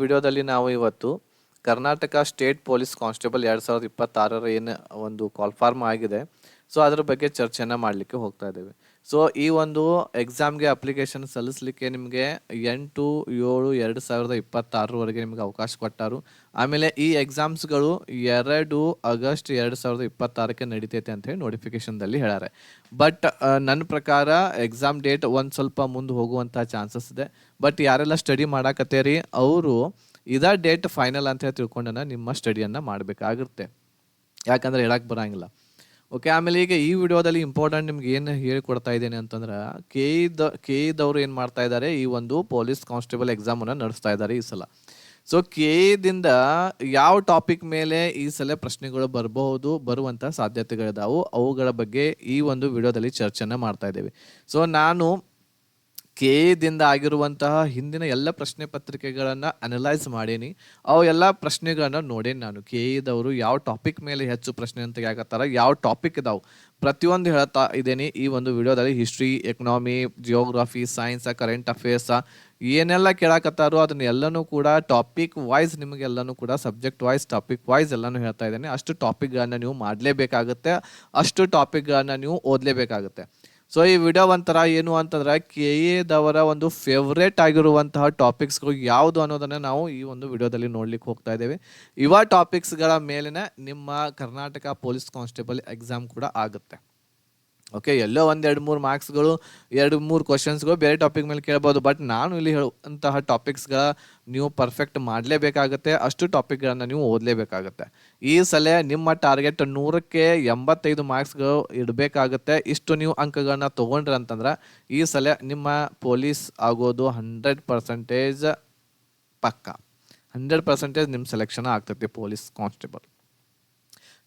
ವಿಡಿಯೋದಲ್ಲಿ ನಾವು ಇವತ್ತು ಕರ್ನಾಟಕ ಸ್ಟೇಟ್ ಪೊಲೀಸ್ ಕಾನ್ಸ್ಟೇಬಲ್ 2026 ಏನು ಒಂದು ಕಾಲ್ ಫಾರ್ಮ್ ಆಗಿದೆ, ಸೊ ಅದರ ಬಗ್ಗೆ ಚರ್ಚೆನ ಮಾಡಲಿಕ್ಕೆ ಹೋಗ್ತಾ ಇದ್ದೇವೆ. ಸೊ ಈ ಒಂದು ಎಕ್ಸಾಮ್ಗೆ ಅಪ್ಲಿಕೇಶನ್ ಸಲ್ಲಿಸಲಿಕ್ಕೆ ನಿಮಗೆ 8/7/2026 ನಿಮಗೆ ಅವಕಾಶ ಕೊಟ್ಟಾರು. ಆಮೇಲೆ ಈ ಎಕ್ಸಾಮ್ಸ್ಗಳು 2 ಆಗಸ್ಟ್ 2026 ನಡೀತೈತೆ ಅಂತ ಹೇಳಿ ನೋಟಿಫಿಕೇಶನ್ದಲ್ಲಿ ಹೇಳ್ಯಾರೆ. ಬಟ್ ನನ್ನ ಪ್ರಕಾರ ಎಕ್ಸಾಮ್ ಡೇಟ್ ಒಂದು ಸ್ವಲ್ಪ ಮುಂದೆ ಹೋಗುವಂಥ ಚಾನ್ಸಸ್ ಇದೆ. ಬಟ್ ಯಾರೆಲ್ಲ ಸ್ಟಡಿ ಮಾಡಾಕತ್ತೇರಿ ಅವರು ಇದೇ ಡೇಟ್ ಫೈನಲ್ ಅಂತ ಹೇಳಿ ತಿಳ್ಕೊಂಡನ ನಿಮ್ಮ ಸ್ಟಡಿಯನ್ನು ಮಾಡಬೇಕಾಗುತ್ತೆ, ಯಾಕಂದ್ರೆ ಹೇಳಕ್ಕೆ ಬರಂಗಿಲ್ಲ. ಓಕೆ, ಆಮೇಲೆ ಈಗ ಈ ವಿಡಿಯೋದಲ್ಲಿ ಇಂಪಾರ್ಟೆಂಟ್ ನಿಮ್ಗೆ ಏನು ಹೇಳಿಕೊಡ್ತಾ ಇದ್ದೇನೆ ಅಂತಂದ್ರೆ, ಕೆ ಇದವರು ಏನು ಮಾಡ್ತಾ ಇದ್ದಾರೆ, ಈ ಒಂದು ಪೊಲೀಸ್ ಕಾನ್ಸ್ಟೇಬಲ್ ಎಕ್ಸಾಮನ್ನು ನಡೆಸ್ತಾ ಇದ್ದಾರೆ ಈ ಸಲ. ಸೊ ದಿಂದ ಯಾವ ಟಾಪಿಕ್ ಮೇಲೆ ಈ ಸಲ ಪ್ರಶ್ನೆಗಳು ಬರುವಂಥ ಸಾಧ್ಯತೆಗಳಿದಾವು, ಅವುಗಳ ಬಗ್ಗೆ ಈ ಒಂದು ವಿಡಿಯೋದಲ್ಲಿ ಚರ್ಚೆನ ಮಾಡ್ತಾ ಇದ್ದೇವೆ. ಸೊ ನಾನು ದಿಂದ ಆಗಿರುವಂತಹ ಹಿಂದಿನ ಎಲ್ಲ ಪ್ರಶ್ನೆ ಪತ್ರಿಕೆಗಳನ್ನು ಅನಲೈಸ್ ಮಾಡೀನಿ. ಅವು ಎಲ್ಲ ಪ್ರಶ್ನೆಗಳನ್ನ ನೋಡೇನಿ. ನಾನು ಇದವರು ಯಾವ ಟಾಪಿಕ್ ಮೇಲೆ ಹೆಚ್ಚು ಪ್ರಶ್ನೆ ಅಂತ ಯಾಕತ್ತಾರ, ಯಾವ ಟಾಪಿಕ್ ಇದಾವೆ ಪ್ರತಿಯೊಂದು ಹೇಳ್ತಾ ಇದ್ದೇನೆ ಈ ಒಂದು ವಿಡಿಯೋದಲ್ಲಿ. History, economy, geography, science, current affairs ಏನೆಲ್ಲ ಕೇಳಾಕತ್ತಾರೋ ಅದನ್ನೆಲ್ಲನೂ ಕೂಡ ಟಾಪಿಕ್ ವೈಸ್ ನಿಮಗೆಲ್ಲನೂ ಕೂಡ ಸಬ್ಜೆಕ್ಟ್ ವೈಸ್, ಟಾಪಿಕ್ ವೈಸ್ ಎಲ್ಲನೂ ಹೇಳ್ತಾ ಇದ್ದೇನೆ. ಅಷ್ಟು ಟಾಪಿಕ್ಗಳನ್ನ ನೀವು ಮಾಡಲೇಬೇಕಾಗುತ್ತೆ, ಅಷ್ಟು ಟಾಪಿಕ್ಗಳನ್ನ ನೀವು ಓದಲೇಬೇಕಾಗುತ್ತೆ. ಸೊ ಈ ವಿಡಿಯೋ ಒಂಥರ ಏನು ಅಂತಂದ್ರೆ, ದವರ ಒಂದು ಫೇವ್ರೇಟ್ ಆಗಿರುವಂತಹ ಟಾಪಿಕ್ಸ್ಗಳು ಯಾವುದು ಅನ್ನೋದನ್ನ ನಾವು ಈ ಒಂದು ವಿಡಿಯೋದಲ್ಲಿ ನೋಡ್ಲಿಕ್ಕೆ ಹೋಗ್ತಾ ಇದ್ದೇವೆ. ಇವ ಟಾಪಿಕ್ಸ್ಗಳ ಮೇಲಿನ ನಿಮ್ಮ ಕರ್ನಾಟಕ ಪೊಲೀಸ್ ಕಾನ್ಸ್ಟೇಬಲ್ ಎಕ್ಸಾಮ್ ಕೂಡ ಆಗುತ್ತೆ. ಓಕೆ, ಎಲ್ಲೋ 1-2-3 ಮಾರ್ಕ್ಸ್ಗಳು, 2-3 ಕ್ವಶನ್ಸ್ಗಳು ಬೇರೆ ಟಾಪಿಕ್ ಮೇಲೆ ಕೇಳ್ಬೋದು. ಬಟ್ ನಾನು ಇಲ್ಲಿ ಹೇಳುವಂತಹ ಟಾಪಿಕ್ಸ್ಗಳ ನೀವು ಪರ್ಫೆಕ್ಟ್ ಮಾಡಲೇಬೇಕಾಗುತ್ತೆ, ಅಷ್ಟು ಟಾಪಿಕ್ಗಳನ್ನು ನೀವು ಓದಲೇಬೇಕಾಗುತ್ತೆ. ಈ ಸಲ ನಿಮ್ಮ ಟಾರ್ಗೆಟ್ 100ಕ್ಕೆ 85 ಮಾರ್ಕ್ಸ್ಗಳು ಇಡಬೇಕಾಗುತ್ತೆ. ಇಷ್ಟು ನೀವು ಅಂಕಗಳನ್ನ ತೊಗೊಂಡ್ರಿ ಅಂತಂದ್ರೆ ಈ ಸಲ ನಿಮ್ಮ ಪೊಲೀಸ್ ಆಗೋದು 100% ಪಕ್ಕ. 100% ನಿಮ್ಮ ಸೆಲೆಕ್ಷನ್ ಆಗ್ತೈತಿ ಪೊಲೀಸ್ ಕಾನ್ಸ್ಟೇಬಲ್.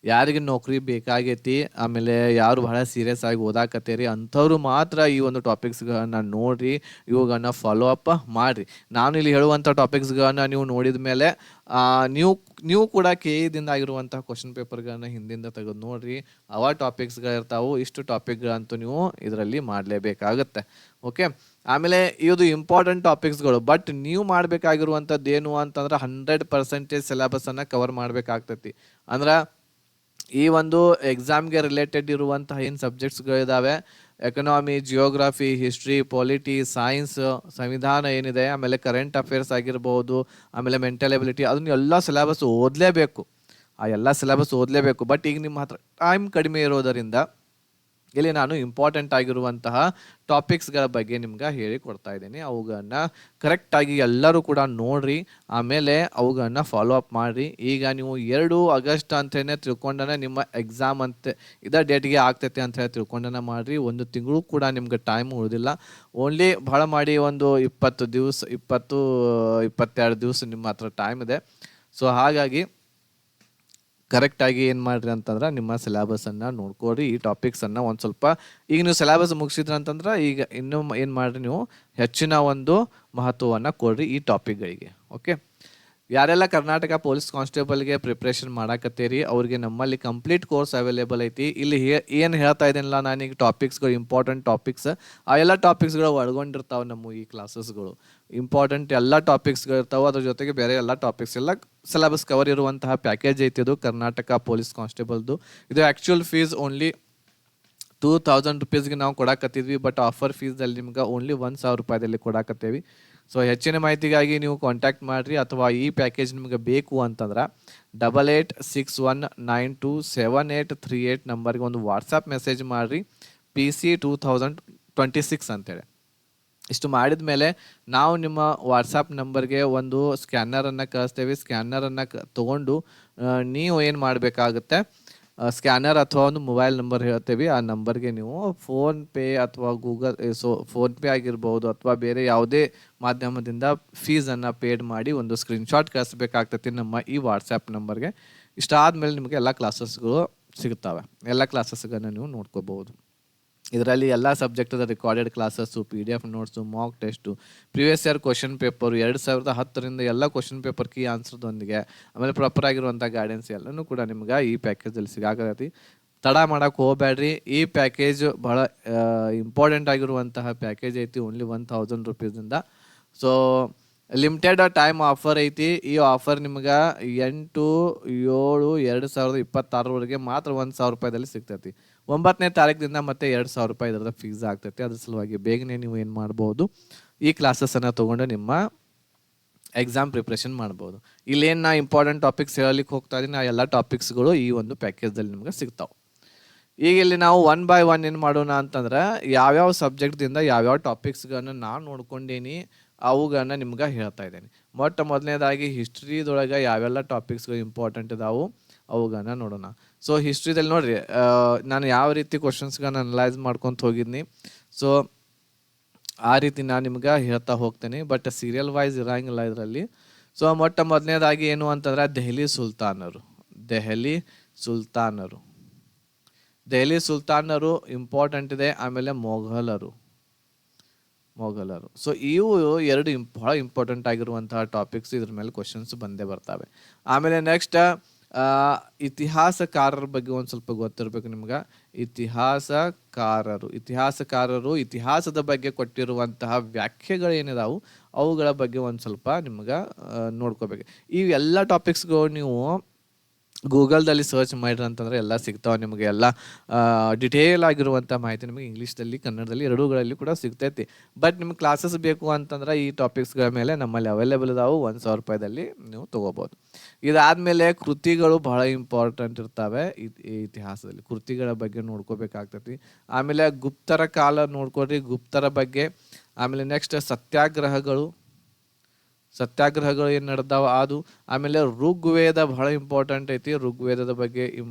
ಯಾರಿಗೆ ನೌಕರಿ ಬೇಕಾಗೈತಿ, ಆಮೇಲೆ ಯಾರು ಬಹಳ ಸೀರಿಯಸ್ ಆಗಿ ಓದಾಕತ್ತೀರಿ ಅಂಥವ್ರು ಮಾತ್ರ ಈ ಒಂದು ಟಾಪಿಕ್ಸ್ಗಳನ್ನ ನೋಡ್ರಿ, ಇವುಗಳನ್ನ ಫಾಲೋ ಅಪ್ ಮಾಡಿರಿ. ನಾನು ಇಲ್ಲಿ ಹೇಳುವಂಥ ಟಾಪಿಕ್ಸ್ಗಳನ್ನ ನೀವು ನೋಡಿದ ಮೇಲೆ ನೀವು ಕೂಡ ದಿಂದ ಆಗಿರುವಂಥ ಕ್ವಶನ್ ಪೇಪರ್ಗಳನ್ನ ಹಿಂದಿಂದ ತೆಗೆದು ನೋಡ್ರಿ. ಅವ ಟಾಪಿಕ್ಸ್ಗಳಿರ್ತಾವೆ, ಇಷ್ಟು ಟಾಪಿಕ್ಗಳಂತೂ ನೀವು ಇದರಲ್ಲಿ ಮಾಡಲೇಬೇಕಾಗತ್ತೆ. ಓಕೆ, ಆಮೇಲೆ ಇದು ಇಂಪಾರ್ಟೆಂಟ್ ಟಾಪಿಕ್ಸ್ಗಳು. ಬಟ್ ನೀವು ಮಾಡಬೇಕಾಗಿರುವಂಥದ್ದು ಏನು ಅಂತಂದ್ರೆ 100% ಸಿಲೆಬಸನ್ನು ಕವರ್ ಮಾಡಬೇಕಾಗ್ತೈತಿ. ಅಂದ್ರೆ ಈ ಒಂದು ಎಕ್ಸಾಮ್ಗೆ ರಿಲೇಟೆಡ್ ಇರುವಂತಹ ಏನು ಸಬ್ಜೆಕ್ಟ್ಸ್ಗಳಿದ್ದಾವೆ, economy, geography, history, polity, science, ಸಂವಿಧಾನ ಏನಿದೆ, ಆಮೇಲೆ ಕರೆಂಟ್ ಅಫೇರ್ಸ್ ಆಗಿರ್ಬೋದು, ಆಮೇಲೆ ಮೆಂಟಲ್ ಎಬಿಲಿಟಿ, ಅದನ್ನ ಎಲ್ಲ ಸಿಲೆಬಸ್ ಓದಲೇಬೇಕು. ಆ ಎಲ್ಲ ಸಿಲೆಬಸ್ ಓದಲೇಬೇಕು. ಬಟ್ ಈಗ ನಿಮ್ಮ ಹತ್ರ ಟೈಮ್ ಕಡಿಮೆ ಇರೋದರಿಂದ ಇಲ್ಲಿ ನಾನು ಇಂಪಾರ್ಟೆಂಟ್ ಆಗಿರುವಂತಹ ಟಾಪಿಕ್ಸ್ಗಳ ಬಗ್ಗೆ ನಿಮ್ಗೆ ಹೇಳಿ ಕೊಡ್ತಾ ಇದ್ದೀನಿ. ಅವುಗಳನ್ನ ಕರೆಕ್ಟಾಗಿ ಎಲ್ಲರೂ ಕೂಡ ನೋಡ್ರಿ, ಆಮೇಲೆ ಅವುಗಳನ್ನ ಫಾಲೋ ಅಪ್ ಮಾಡಿರಿ. ಈಗ ನೀವು 2 ಆಗಸ್ಟ್ ಅಂತಲೇ ತಿಳ್ಕೊಂಡನೆ ನಿಮ್ಮ ಎಕ್ಸಾಮ್ ಅಂತ ಇದೇ ಡೇಟ್ಗೆ ಆಗ್ತೈತೆ ಅಂತ ಹೇಳಿ ತಿಳ್ಕೊಂಡನ ಮಾಡಿರಿ. 1 ತಿಂಗಳು ಕೂಡ ನಿಮ್ಗೆ ಟೈಮ್ ಉಳಿದಿಲ್ಲ. ಓನ್ಲಿ ಭಾಳ ಮಾಡಿ ಒಂದು 20 ದಿವಸ, 22 ದಿವಸ ನಿಮ್ಮ ಹತ್ರ ಟೈಮ್ ಇದೆ. ಸೊ ಹಾಗಾಗಿ ಕರೆಕ್ಟಾಗಿ ಏನು ಮಾಡಿರಿ ಅಂತಂದ್ರೆ ನಿಮ್ಮ ಸಿಲೆಬಸನ್ನು ನೋಡ್ಕೊಡ್ರಿ. ಈ ಟಾಪಿಕ್ಸನ್ನು ಒಂದು ಸ್ವಲ್ಪ ಈಗ ನೀವು ಸಿಲೆಬಸ್ ಮುಗಿಸಿದ್ರಿ ಅಂತಂದ್ರೆ ಈಗ ಇನ್ನೂ ಏನು ಮಾಡಿರಿ, ನೀವು ಹೆಚ್ಚಿನ ಒಂದು ಮಹತ್ವವನ್ನು ಕೊಡ್ರಿ ಈ ಟಾಪಿಕ್ಗಳಿಗೆ. ಓಕೆ, ಯಾರೆಲ್ಲ ಕರ್ನಾಟಕ ಪೊಲೀಸ್ ಕಾನ್ಸ್ಟೇಬಲ್ಗೆ ಪ್ರಿಪ್ರೇಷನ್ ಮಾಡಾಕತ್ತೀರಿ ಅವ್ರಿಗೆ ನಮ್ಮಲ್ಲಿ ಕಂಪ್ಲೀಟ್ ಕೋರ್ಸ್ ಅವೈಲೇಬಲ್ ಐತಿ. ಇಲ್ಲಿ ಏನು ಹೇಳ್ತಾ ಇದ್ದೀನಲ್ಲ ನಾನೀಗ ಟಾಪಿಕ್ಸ್ಗಳು, ಇಂಪಾರ್ಟೆಂಟ್ ಟಾಪಿಕ್ಸ್, ಆ ಎಲ್ಲ ಟಾಪಿಕ್ಸ್ಗಳು ಒಳಗೊಂಡಿರ್ತಾವೆ ನಮ್ಮ ಈ ಕ್ಲಾಸಸ್ಗಳು. ಇಂಪಾರ್ಟೆಂಟ್ ಎಲ್ಲ ಟಾಪಿಕ್ಸ್ಗಳು ಇರ್ತಾವೆ, ಅದ್ರ ಜೊತೆಗೆ ಬೇರೆ ಎಲ್ಲ ಟಾಪಿಕ್ಸ್ ಎಲ್ಲ ಸಿಲೆಬಸ್ ಕವರ್ ಇರುವಂತಹ ಪ್ಯಾಕೇಜ್ ಐತಿ ಇದು ಕರ್ನಾಟಕ ಪೊಲೀಸ್ ಕಾನ್ಸ್ಟೇಬಲ್ದು. ಇದು ಆ್ಯಕ್ಚುಯಲ್ ಫೀಸ್ ಓನ್ಲಿ 2000 ರೂಪೀಸ್ಗೆ ನಾವು ಕೊಡಾಕತ್ತಿದ್ವಿ. ಬಟ್ ಆಫರ್ ಫೀಸ್ದಲ್ಲಿ ನಿಮ್ಗೆ ಓನ್ಲಿ 1000 ರೂಪಾಯಿದಲ್ಲಿ ಕೊಡಾಕತ್ತೇವಿ. ಸೊ ಹೆಚ್ಚಿನ ಮಾಹಿತಿಗಾಗಿ ನೀವು ಕಾಂಟ್ಯಾಕ್ಟ್ ಮಾಡಿರಿ, ಅಥವಾ ಈ ಪ್ಯಾಕೇಜ್ ನಿಮಗೆ ಬೇಕು ಅಂತಂದ್ರೆ 8861927838 ನಂಬರ್ಗೆ ಒಂದು ವಾಟ್ಸಪ್ ಮೆಸೇಜ್ ಮಾಡಿರಿ, PC 2026 ಅಂತೇಳಿ. ಇಷ್ಟು ಮಾಡಿದ ಮೇಲೆ ನಾವು ನಿಮ್ಮ ವಾಟ್ಸಪ್ ನಂಬರ್ಗೆ ಒಂದು ಸ್ಕ್ಯಾನರನ್ನು ಕಳಿಸ್ತೇವೆ. ಸ್ಕ್ಯಾನರನ್ನು ತೊಗೊಂಡು ನೀವು ಏನು ಮಾಡಬೇಕಾಗುತ್ತೆ, ಸ್ಕ್ಯಾನರ್ ಅಥವಾ ಒಂದು ಮೊಬೈಲ್ ನಂಬರ್ ಹೇಳ್ತೇವೆ. ಆ ನಂಬರ್ಗೆ ನೀವು ಫೋನ್ಪೇ ಅಥವಾ ಗೂಗಲ್ ಫೋನ್ಪೇ ಆಗಿರ್ಬೋದು ಅಥವಾ ಬೇರೆ ಯಾವುದೇ ಮಾಧ್ಯಮದಿಂದ ಫೀಸನ್ನು ಪೇಡ್ ಮಾಡಿ ಒಂದು ಸ್ಕ್ರೀನ್ಶಾಟ್ ಕಳಿಸ್ಬೇಕಾಗ್ತೈತಿ ನಮ್ಮ ಈ ವಾಟ್ಸಪ್ ನಂಬರ್ಗೆ. ಇಷ್ಟ ಆದಮೇಲೆ ನಿಮಗೆ ಎಲ್ಲ ಕ್ಲಾಸಸ್ಗಳು ಸಿಗ್ತವೆ, ಎಲ್ಲ ಕ್ಲಾಸಸ್ಗಳನ್ನು ನೀವು ನೋಡ್ಕೋಬಹುದು. ಇದರಲ್ಲಿ ಎಲ್ಲ ಸಬ್ಜೆಕ್ಟದ recorded classes, PDF notes, mock test, previous year question paper 2010ರಿಂದ ಎಲ್ಲ ಕ್ವಶನ್ ಪೇಪರ್ ಕೀ ಆನ್ಸರ್ದೊಂದಿಗೆ, ಆಮೇಲೆ ಪ್ರಾಪರ್ ಆಗಿರುವಂಥ ಗೈಡೆನ್ಸ್ ಎಲ್ಲನೂ ಕೂಡ ನಿಮ್ಗೆ ಈ ಪ್ಯಾಕೇಜಲ್ಲಿ ಸಿಗಾಕತ್ತೈತಿ. ತಡ ಮಾಡೋಕ್ಕೆ ಹೋಗಬೇಡ್ರಿ. ಈ ಪ್ಯಾಕೇಜ್ ಭಾಳ ಇಂಪಾರ್ಟೆಂಟ್ ಆಗಿರುವಂತಹ ಪ್ಯಾಕೇಜ್ ಐತಿ, ಓನ್ಲಿ 1000 ರೂಪೀಸಿಂದ. ಸೊ ಲಿಮಿಟೆಡ್ ಟೈಮ್ ಆಫರ್ ಐತಿ. ಈ ಆಫರ್ ನಿಮ್ಗೆ 8/7/2026 ಮಾತ್ರ 1,000 ರೂಪಾಯಿದಲ್ಲಿ ಸಿಗ್ತೈತಿ. 9ನೇ ತಾರೀಕಿನಿಂದ ಮತ್ತೆ 2,000 ರೂಪಾಯಿ ಇದರದ ಫೀಸ್ ಆಗ್ತೈತಿ. ಅದ್ರ ಸಲುವಾಗಿ ಬೇಗನೆ ನೀವು ಏನು ಮಾಡ್ಬೋದು, ಈ ಕ್ಲಾಸಸ್ಸನ್ನು ತೊಗೊಂಡು ನಿಮ್ಮ ಎಕ್ಸಾಮ್ ಪ್ರಿಪ್ರೇಷನ್ ಮಾಡ್ಬೋದು. ಇಲ್ಲೇನು ನಾ ಇಂಪಾರ್ಟೆಂಟ್ ಟಾಪಿಕ್ಸ್ ಹೇಳಲಿಕ್ಕೆ ಹೋಗ್ತಾ ಇದ್ದೀನಿ, ಆ ಎಲ್ಲ ಟಾಪಿಕ್ಸ್ಗಳು ಈ ಒಂದು ಪ್ಯಾಕೇಜ್ದಲ್ಲಿ ನಿಮ್ಗೆ ಸಿಗ್ತಾವೆ. ಈಗ ಇಲ್ಲಿ ನಾವು 1 by 1 ಏನು ಮಾಡೋಣ ಅಂತಂದ್ರೆ, ಯಾವ್ಯಾವ ಸಬ್ಜೆಕ್ಟ್ದಿಂದ ಯಾವ್ಯಾವ ಟಾಪಿಕ್ಸ್ಗಳನ್ನ ನಾನು ನೋಡ್ಕೊಂಡೇನಿ ಅವುಗಳನ್ನ ನಿಮ್ಗೆ ಹೇಳ್ತಾ ಇದ್ದೇನೆ. ಮೊದಲನೇದಾಗಿ ಹಿಸ್ಟ್ರಿದೊಳಗೆ ಯಾವೆಲ್ಲ ಟಾಪಿಕ್ಸ್ಗಳು ಇಂಪಾರ್ಟೆಂಟ್ ಇದಾವೆ ಅವುಗಳನ್ನ ನೋಡೋಣ. ಸೊ ಹಿಸ್ಟ್ರಿದಲ್ಲಿ ನೋಡ್ರಿ, ನಾನು ಯಾವ ರೀತಿ ಕ್ವಶನ್ಸ್ಗಳನ್ನ ಅನಲೈಸ್ ಮಾಡ್ಕೊತ ಹೋಗಿದ್ನಿ, ಸೊ ಆ ರೀತಿ ನಾನು ನಿಮ್ಗೆ ಹೇಳ್ತಾ ಹೋಗ್ತೇನೆ. ಬಟ್ ಸೀರಿಯಲ್ ವೈಸ್ ಇರಂಗಿಲ್ಲ ಇದರಲ್ಲಿ. ಸೊ ಮೊದಲನೇದಾಗಿ ಏನು ಅಂತಂದ್ರೆ, ದೆಹಲಿ ಸುಲ್ತಾನರು ಇಂಪಾರ್ಟೆಂಟ್ ಇದೆ. ಆಮೇಲೆ ಮೊಘಲರು. ಸೊ ಇವು ಎರಡು ಬಹಳ ಇಂಪಾರ್ಟೆಂಟ್ ಆಗಿರುವಂತಹ ಟಾಪಿಕ್ಸ್. ಇದ್ರ ಮೇಲೆ ಕ್ವಶನ್ಸ್ ಬಂದೇ ಬರ್ತವೆ. ಆಮೇಲೆ ನೆಕ್ಸ್ಟ್ ಇತಿಹಾಸಕಾರರ ಬಗ್ಗೆ ಒಂದು ಸ್ವಲ್ಪ ಗೊತ್ತಿರಬೇಕು ನಿಮ್ಗೆ. ಇತಿಹಾಸಕಾರರು ಇತಿಹಾಸದ ಬಗ್ಗೆ ಕೊಟ್ಟಿರುವಂತಹ ವ್ಯಾಖ್ಯೆಗಳು ಏನಿದಾವು ಅವುಗಳ ಬಗ್ಗೆ ಒಂದು ಸ್ವಲ್ಪ ನಿಮ್ಗೆ ನೋಡ್ಕೋಬೇಕು. ಈ ಎಲ್ಲ ಟಾಪಿಕ್ಸ್ಗಳು ನೀವು ಗೂಗಲ್ದಲ್ಲಿ ಸರ್ಚ್ ಮಾಡಿರಿ ಅಂತಂದರೆ ಎಲ್ಲ ಸಿಗ್ತಾವೆ ನಿಮಗೆ. ಎಲ್ಲ ಡಿಟೇಲ್ ಆಗಿರುವಂಥ ಮಾಹಿತಿ ನಿಮಗೆ ಇಂಗ್ಲೀಷ್ದಲ್ಲಿ, ಕನ್ನಡದಲ್ಲಿ ಎರಡೂಗಳಲ್ಲಿ ಕೂಡ ಸಿಗ್ತೈತಿ. ಬಟ್ ನಿಮ್ಗೆ ಕ್ಲಾಸಸ್ ಬೇಕು ಅಂತಂದ್ರೆ ಈ ಟಾಪಿಕ್ಸ್ಗಳ ಮೇಲೆ ನಮ್ಮಲ್ಲಿ ಅವೈಲೇಬಲ್ ಇದಾವೆ. 1,000 ರೂಪಾಯಿದಲ್ಲಿ ನೀವು ತೊಗೋಬೋದು. ಇದಾದಮೇಲೆ ಕೃತಿಗಳು ಬಹಳ ಇಂಪಾರ್ಟೆಂಟ್ ಇರ್ತವೆ. ಇತಿಹಾಸದಲ್ಲಿ ಕೃತಿಗಳ ಬಗ್ಗೆ ನೋಡ್ಕೋಬೇಕಾಗ್ತೈತಿ. ಆಮೇಲೆ ಗುಪ್ತರ ಕಾಲ ನೋಡ್ಕೊಡ್ರಿ, ಗುಪ್ತರ ಬಗ್ಗೆ. ಆಮೇಲೆ ನೆಕ್ಸ್ಟ್ ಸತ್ಯಾಗ್ರಹಗಳು ಏನು ನಡೆದಾವ ಅದು. ಆಮೇಲೆ ಋಗ್ವೇದ ಬಹಳ ಇಂಪಾರ್ಟೆಂಟ್ ಐತಿ. ಋಗ್ವೇದದ ಬಗ್ಗೆ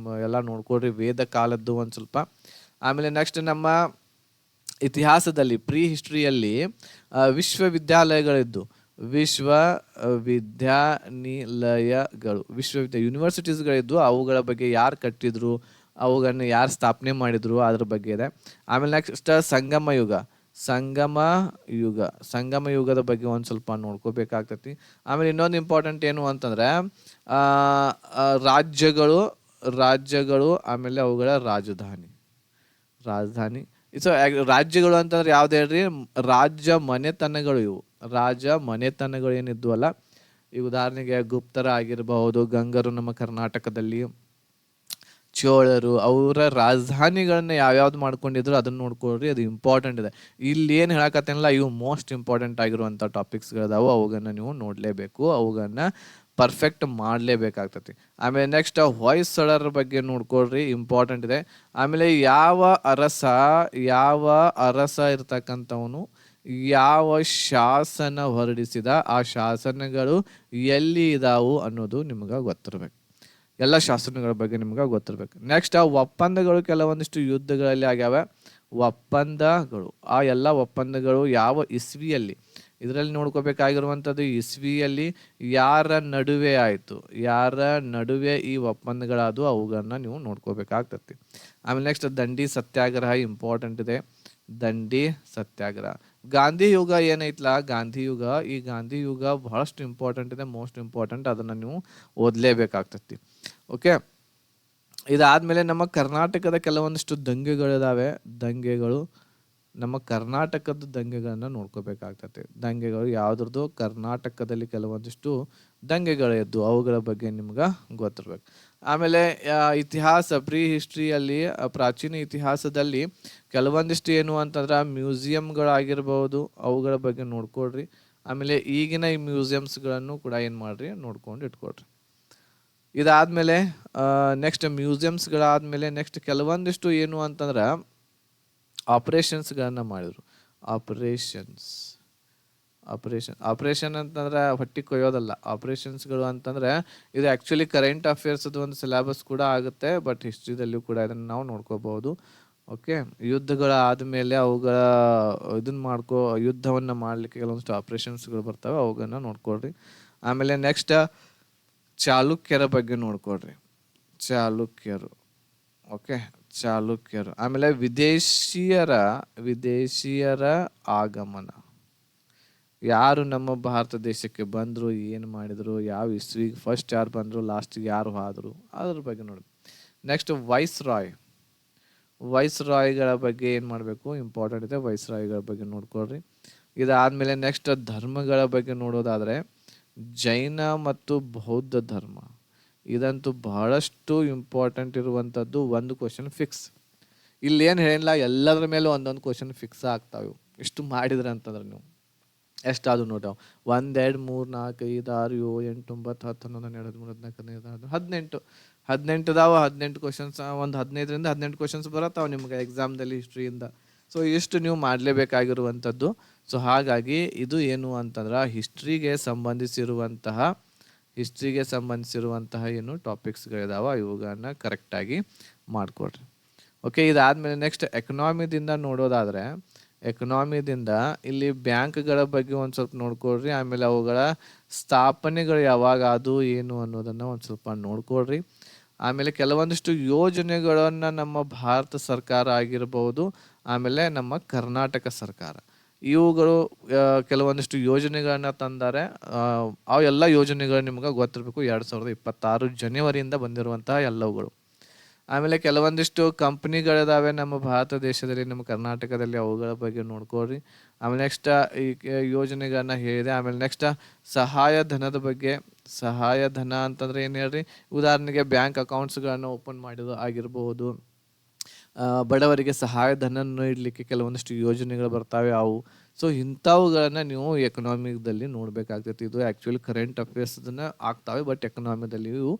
ಎಲ್ಲ ನೋಡ್ಕೊಡ್ರಿ, ವೇದ ಕಾಲದ್ದು ಒಂದು ಸ್ವಲ್ಪ. ಆಮೇಲೆ ನೆಕ್ಸ್ಟ್ ನಮ್ಮ ಇತಿಹಾಸದಲ್ಲಿ ಪ್ರೀ ಹಿಸ್ಟ್ರಿಯಲ್ಲಿ ವಿಶ್ವವಿದ್ಯಾಲಯಗಳಿದ್ದು, ಯೂನಿವರ್ಸಿಟೀಸ್ಗಳಿದ್ದು ಅವುಗಳ ಬಗ್ಗೆ ಯಾರು ಕಟ್ಟಿದ್ರು, ಅವುಗಳನ್ನ ಯಾರು ಸ್ಥಾಪನೆ ಮಾಡಿದ್ರು ಅದ್ರ ಬಗ್ಗೆ ಇದೆ. ಆಮೇಲೆ ನೆಕ್ಸ್ಟ್ ಸಂಗಮ ಯುಗದ ಬಗ್ಗೆ ಒಂದು ಸ್ವಲ್ಪ ನೋಡ್ಕೋಬೇಕಾಗ್ತೈತಿ. ಆಮೇಲೆ ಇನ್ನೊಂದು ಇಂಪಾರ್ಟೆಂಟ್ ಏನು ಅಂತಂದ್ರೆ, ರಾಜ್ಯಗಳು ಆಮೇಲೆ ಅವುಗಳ ರಾಜಧಾನಿ. ಸೊ ರಾಜ್ಯಗಳು ಅಂತಂದ್ರೆ ಯಾವ್ದು ಹೇಳ್ರಿ, ರಾಜ ಮನೆತನಗಳು ಏನಿದ್ವು ಅಲ್ಲ. ಈ ಉದಾಹರಣೆಗೆ ಗುಪ್ತರ ಆಗಿರಬಹುದು, ಗಂಗರು ನಮ್ಮ ಕರ್ನಾಟಕದಲ್ಲಿ, ಚೋಳರು ಅವರ ರಾಜಧಾನಿಗಳನ್ನ ಯಾವ್ಯಾವ್ದು ಮಾಡ್ಕೊಂಡಿದ್ರು ಅದನ್ನ ನೋಡ್ಕೊಳ್ರಿ, ಅದು ಇಂಪಾರ್ಟೆಂಟ್ ಇದೆ. ಇಲ್ಲಿ ಏನು ಹೇಳಕತ್ತೇನಲ್ಲ ಇವು ಮೋಸ್ಟ್ ಇಂಪಾರ್ಟೆಂಟ್ ಆಗಿರುವಂಥ ಟಾಪಿಕ್ಸ್ಗಳಿದಾವೆ. ಅವುಗಳನ್ನ ನೀವು ನೋಡಲೇಬೇಕು, ಅವುಗಳನ್ನ ಪರ್ಫೆಕ್ಟ್ ಮಾಡಲೇಬೇಕಾಗ್ತತಿ. ಆಮೇಲೆ ನೆಕ್ಸ್ಟ್ ಹೊಯ್ಸಳರ ಬಗ್ಗೆ ನೋಡ್ಕೊಳ್ರಿ, ಇಂಪಾರ್ಟೆಂಟ್ ಇದೆ. ಆಮೇಲೆ ಯಾವ ಅರಸ ಇರ್ತಕ್ಕಂಥವನು ಯಾವ ಶಾಸನ ಹೊರಡಿಸಿದ, ಆ ಶಾಸನಗಳು ಎಲ್ಲಿ ಇದಾವು ಅನ್ನೋದು ನಿಮ್ಗೆ ಗೊತ್ತಿರ್ಬೇಕು. ಎಲ್ಲ ಶಾಸನಗಳ ಬಗ್ಗೆ ನಿಮ್ಗೆ ಗೊತ್ತಿರ್ಬೇಕು. ನೆಕ್ಸ್ಟ್ ಒಪ್ಪಂದಗಳು ಕೆಲವೊಂದಿಷ್ಟು ಯುದ್ಧಗಳಲ್ಲಿ ಆಗ್ಯಾವ. ಆ ಎಲ್ಲ ಒಪ್ಪಂದಗಳು ಯಾವ ಇಸ್ವಿಯಲ್ಲಿ, ಇದರಲ್ಲಿ ನೋಡ್ಕೋಬೇಕಾಗಿರುವಂಥದ್ದು ಇಸ್ವಿಯಲ್ಲಿ ಯಾರ ನಡುವೆ ಈ ಒಪ್ಪಂದಗಳಾದವು ಅವುಗಳನ್ನ ನೀವು ನೋಡ್ಕೋಬೇಕಾಗ್ತತಿ. ಆಮೇಲೆ ನೆಕ್ಸ್ಟ್ ದಂಡಿ ಸತ್ಯಾಗ್ರಹ ಇಂಪಾರ್ಟೆಂಟ್ ಇದೆ. ದಂಡಿ ಸತ್ಯಾಗ್ರಹ. ಗಾಂಧಿ ಯುಗ ಏನೈತ್ಲ, ಈ ಗಾಂಧಿ ಯುಗ ಬಹಳಷ್ಟು ಇಂಪಾರ್ಟೆಂಟ್ ಇದೆ, ಮೋಸ್ಟ್ ಇಂಪಾರ್ಟೆಂಟ್. ಅದನ್ನು ನೀವು ಓದಲೇಬೇಕಾಗ್ತತಿ. ಓಕೆ, ಇದಾದ್ಮೇಲೆ ನಮ್ಮ ಕರ್ನಾಟಕದ ಕೆಲವೊಂದಿಷ್ಟು ದಂಗೆಗಳು ನಮ್ಮ ಕರ್ನಾಟಕದ ದಂಗೆಗಳನ್ನ ನೋಡ್ಕೋಬೇಕಾಗ್ತದೆ. ದಂಗೆಗಳು ಯಾವ್ದ್ರದ್ದು, ಕರ್ನಾಟಕದಲ್ಲಿ ಕೆಲವೊಂದಿಷ್ಟು ದಂಗೆಗಳಿದ್ದು ಅವುಗಳ ಬಗ್ಗೆ ನಿಮ್ಗೆ ಗೊತ್ತಿರ್ಬೇಕು. ಆಮೇಲೆ ಇತಿಹಾಸ ಪ್ರೀ ಹಿಸ್ಟ್ರಿಯಲ್ಲಿ, ಪ್ರಾಚೀನ ಇತಿಹಾಸದಲ್ಲಿ ಕೆಲವೊಂದಿಷ್ಟು ಏನು ಅಂತಂದ್ರೆ ಮ್ಯೂಸಿಯಂಗಳಾಗಿರ್ಬೋದು ಅವುಗಳ ಬಗ್ಗೆ ನೋಡ್ಕೊಳ್ರಿ. ಆಮೇಲೆ ಈಗಿನ ಈ ಮ್ಯೂಸಿಯಮ್ಸ್ಗಳನ್ನು ಕೂಡ ಏನು ಮಾಡ್ರಿ, ನೋಡ್ಕೊಂಡು ಇಟ್ಕೊಳ್ರಿ. ಇದಾದ್ಮೇಲೆ ನೆಕ್ಸ್ಟ್ ಮ್ಯೂಸಿಯಮ್ಸ್ಗಳಾದ್ಮೇಲೆ ನೆಕ್ಸ್ಟ್ ಕೆಲವೊಂದಿಷ್ಟು ಏನು ಅಂತಂದ್ರೆ ಆಪರೇಷನ್ಸ್ಗಳನ್ನ ಮಾಡಿದ್ರು. ಆಪರೇಷನ್ ಅಂತಂದ್ರೆ ಹೊಟ್ಟಿ ಕೊಯ್ಯೋದಲ್ಲ. ಆಪರೇಷನ್ಸ್ಗಳು ಅಂತಂದ್ರೆ ಇದು ಆ್ಯಕ್ಚುಲಿ ಕರೆಂಟ್ ಅಫೇರ್ಸ್ದು ಒಂದು ಸಿಲೆಬಸ್ ಕೂಡ ಆಗುತ್ತೆ. ಬಟ್ ಹಿಸ್ಟ್ರಿದಲ್ಲಿಯೂ ಕೂಡ ಇದನ್ನು ನಾವು ನೋಡ್ಕೋಬಹುದು. ಓಕೆ, ಯುದ್ಧಗಳ ಆದಮೇಲೆ ಅವುಗಳ ಯುದ್ಧವನ್ನು ಮಾಡಲಿಕ್ಕೆ ಕೆಲವೊಂದಿಷ್ಟು ಆಪರೇಷನ್ಸ್ಗಳು ಬರ್ತವೆ, ಅವುಗಳನ್ನ ನೋಡ್ಕೊಳ್ರಿ. ಆಮೇಲೆ ನೆಕ್ಸ್ಟ್ ಚಾಲುಕ್ಯರ ಬಗ್ಗೆ ನೋಡ್ಕೊಳ್ರಿ. ಓಕೆ, ಚಾಲುಕ್ಯರು. ಆಮೇಲೆ ವಿದೇಶಿಯರ ಆಗಮನ. ಯಾರು ನಮ್ಮ ಭಾರತ ದೇಶಕ್ಕೆ ಬಂದರು, ಏನು ಮಾಡಿದ್ರು, ಯಾವ ಇಸ್ವಿಗೆ ಫಸ್ಟ್ ಯಾರು ಬಂದರು, ಲಾಸ್ಟಿಗೆ ಯಾರು ಹೋದರು, ಅದ್ರ ಬಗ್ಗೆ ನೋಡಿ. ನೆಕ್ಸ್ಟ್ ವೈಸ್ ರಾಯ್ಗಳ ಬಗ್ಗೆ ಏನು ಮಾಡಬೇಕು, ಇಂಪಾರ್ಟೆಂಟ್ ಇದೆ. ವೈಸ್ ರಾಯ್ಗಳ ಬಗ್ಗೆ ನೋಡ್ಕೊಳ್ರಿ. ಇದಾದ್ಮೇಲೆ ನೆಕ್ಸ್ಟ್ ಧರ್ಮಗಳ ಬಗ್ಗೆ ನೋಡೋದಾದ್ರೆ ಜೈನ ಮತ್ತು ಬೌದ್ಧ ಧರ್ಮ ಇದಂತೂ ಬಹಳಷ್ಟು ಇಂಪಾರ್ಟೆಂಟ್ ಇರುವಂಥದ್ದು. ಒಂದು ಕ್ವಶನ್ ಫಿಕ್ಸ್, ಇಲ್ಲಿ ಏನು ಹೇಳಿಲ್ಲ, ಎಲ್ಲದರ ಮೇಲೆ ಒಂದೊಂದು ಕ್ವಶನ್ ಫಿಕ್ಸ್ ಆಗ್ತಾವೆ. ಇಷ್ಟು ಮಾಡಿದ್ರೆ ಅಂತಂದ್ರೆ ನೀವು ಎಷ್ಟಾದ್ರು ನೋಡ್ರಿ, 1 2 3 4 5 6 7 8 9 10 11 12 13 14 15 16 18 ಕ್ವಶನ್ಸ್, ಒಂದು 15ರಿಂದ 18 ಕ್ವಶನ್ಸ್ ಬರತ್ತಾವ ನಿಮ್ಗೆ ಎಕ್ಸಾಮ್ದಲ್ಲಿ ಹಿಸ್ಟ್ರಿಯಿಂದ. ಸೊ ಇಷ್ಟು ನೀವು ಮಾಡಲೇಬೇಕಾಗಿರುವಂಥದ್ದು. ಸೊ ಹಾಗಾಗಿ ಇದು ಏನು ಅಂತಂದ್ರೆ ಹಿಸ್ಟ್ರಿಗೆ ಸಂಬಂಧಿಸಿರುವಂತಹ ಏನು ಟಾಪಿಕ್ಸ್ಗಳಿದಾವ ಇವುಗಳನ್ನ ಕರೆಕ್ಟಾಗಿ ಮಾಡಿಕೊಡ್ರಿ. ಓಕೆ, ಇದಾದಮೇಲೆ ನೆಕ್ಸ್ಟ್ ಎಕನಾಮಿದಿಂದ ನೋಡೋದಾದರೆ ಎಕನಾಮಿದಿಂದ ಇಲ್ಲಿ ಬ್ಯಾಂಕ್ಗಳ ಬಗ್ಗೆ ಒಂದು ಸ್ವಲ್ಪ ನೋಡ್ಕೊಳ್ರಿ. ಆಮೇಲೆ ಅವುಗಳ ಸ್ಥಾಪನೆಗಳು ಯಾವಾಗ ಅದು ಏನು ಅನ್ನೋದನ್ನು ಒಂದು ಸ್ವಲ್ಪ ನೋಡ್ಕೊಳ್ರಿ. ಆಮೇಲೆ ಕೆಲವೊಂದಿಷ್ಟು ಯೋಜನೆಗಳನ್ನು ನಮ್ಮ ಭಾರತ ಸರ್ಕಾರ ಆಗಿರ್ಬೋದು, ಆಮೇಲೆ ನಮ್ಮ ಕರ್ನಾಟಕ ಸರ್ಕಾರ ಇವುಗಳು ಕೆಲವೊಂದಿಷ್ಟು ಯೋಜನೆಗಳನ್ನ ತಂದಾರೆ. ಅವು ಎಲ್ಲ ಯೋಜನೆಗಳು ನಿಮ್ಗೆ ಗೊತ್ತಿರಬೇಕು. 2026 ಜನವರಿಯಿಂದ ಬಂದಿರುವಂತಹ ಎಲ್ಲವುಗಳು. ಆಮೇಲೆ ಕೆಲವೊಂದಿಷ್ಟು ಕಂಪ್ನಿಗಳಿದಾವೆ ನಮ್ಮ ಭಾರತ ದೇಶದಲ್ಲಿ, ನಮ್ಮ ಕರ್ನಾಟಕದಲ್ಲಿ, ಅವುಗಳ ಬಗ್ಗೆ ನೋಡ್ಕೊಳ್ರಿ. ಆಮೇಲೆ ನೆಕ್ಸ್ಟ್ ಈ ಯೋಜನೆಗಳನ್ನ ಹೇಳಿದೆ. ಆಮೇಲೆ ನೆಕ್ಸ್ಟ್ ಸಹಾಯಧನದ ಬಗ್ಗೆ. ಸಹಾಯಧನ ಅಂತಂದ್ರೆ ಏನು ಹೇಳ್ರಿ, ಉದಾಹರಣೆಗೆ ಬ್ಯಾಂಕ್ ಅಕೌಂಟ್ಸ್ಗಳನ್ನು ಓಪನ್ ಮಾಡಿದ್ದು ಆಗಿರ್ಬೋದು, ಬಡವರಿಗೆ ಸಹಾಯಧನ ನೀಡಲಿಕ್ಕೆ ಕೆಲವೊಂದಿಷ್ಟು ಯೋಜನೆಗಳು ಬರ್ತಾವೆ ಅವು. ಸೊ ಇಂಥವುಗಳನ್ನ ನೀವು ಎಕನಾಮಿಕ್ದಲ್ಲಿ ನೋಡ್ಬೇಕಾಗ್ತೈತಿ. ಇದು ಆ್ಯಕ್ಚುಲಿ ಕರೆಂಟ್ ಅಫೇರ್ಸ್ದನ್ನ ಆಗ್ತಾವೆ, ಬಟ್ ಎಕನಾಮಿದಲ್ಲಿ ಇವು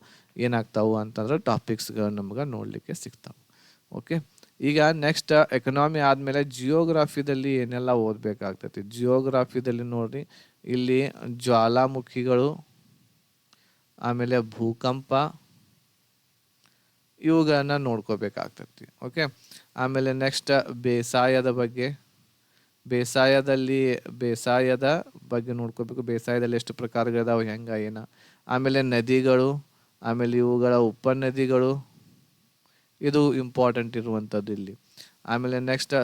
ಏನಾಗ್ತಾವು ಅಂತಂದ್ರೆ ಟಾಪಿಕ್ಸ್ಗಳು ನಮ್ಗೆ ನೋಡಲಿಕ್ಕೆ ಸಿಗ್ತಾವೆ. ಓಕೆ, ಈಗ ನೆಕ್ಸ್ಟ್ ಎಕನಾಮಿ ಆದಮೇಲೆ ಜಿಯೋಗ್ರಾಫಿದಲ್ಲಿ ಏನೆಲ್ಲ ಓದಬೇಕಾಗ್ತೈತಿ. ಜಿಯೋಗ್ರಾಫಿದಲ್ಲಿ ನೋಡ್ರಿ, ಇಲ್ಲಿ ಜ್ವಾಲಾಮುಖಿಗಳು, ಆಮೇಲೆ ಭೂಕಂಪ ಇವುಗಳನ್ನ ನೋಡ್ಕೋಬೇಕಾಗ್ತೈತಿ. ಓಕೆ, ಆಮೇಲೆ ನೆಕ್ಸ್ಟ್ ಬೇಸಾಯದ ಬಗ್ಗೆ. ಬೇಸಾಯದ ಬಗ್ಗೆ ನೋಡ್ಕೋಬೇಕು. ಬೇಸಾಯದಲ್ಲಿ ಎಷ್ಟು ಪ್ರಕಾರಗಳಿದಾವೆ, ಹೆಂಗ ಏನ. ಆಮೇಲೆ ನದಿಗಳು, ಆಮೇಲೆ ಇವುಗಳ ಉಪನದಿಗಳು, ಇದು ಇಂಪಾರ್ಟೆಂಟ್ ಇರುವಂಥದ್ದು ಇಲ್ಲಿ. ಆಮೇಲೆ ನೆಕ್ಸ್ಟ್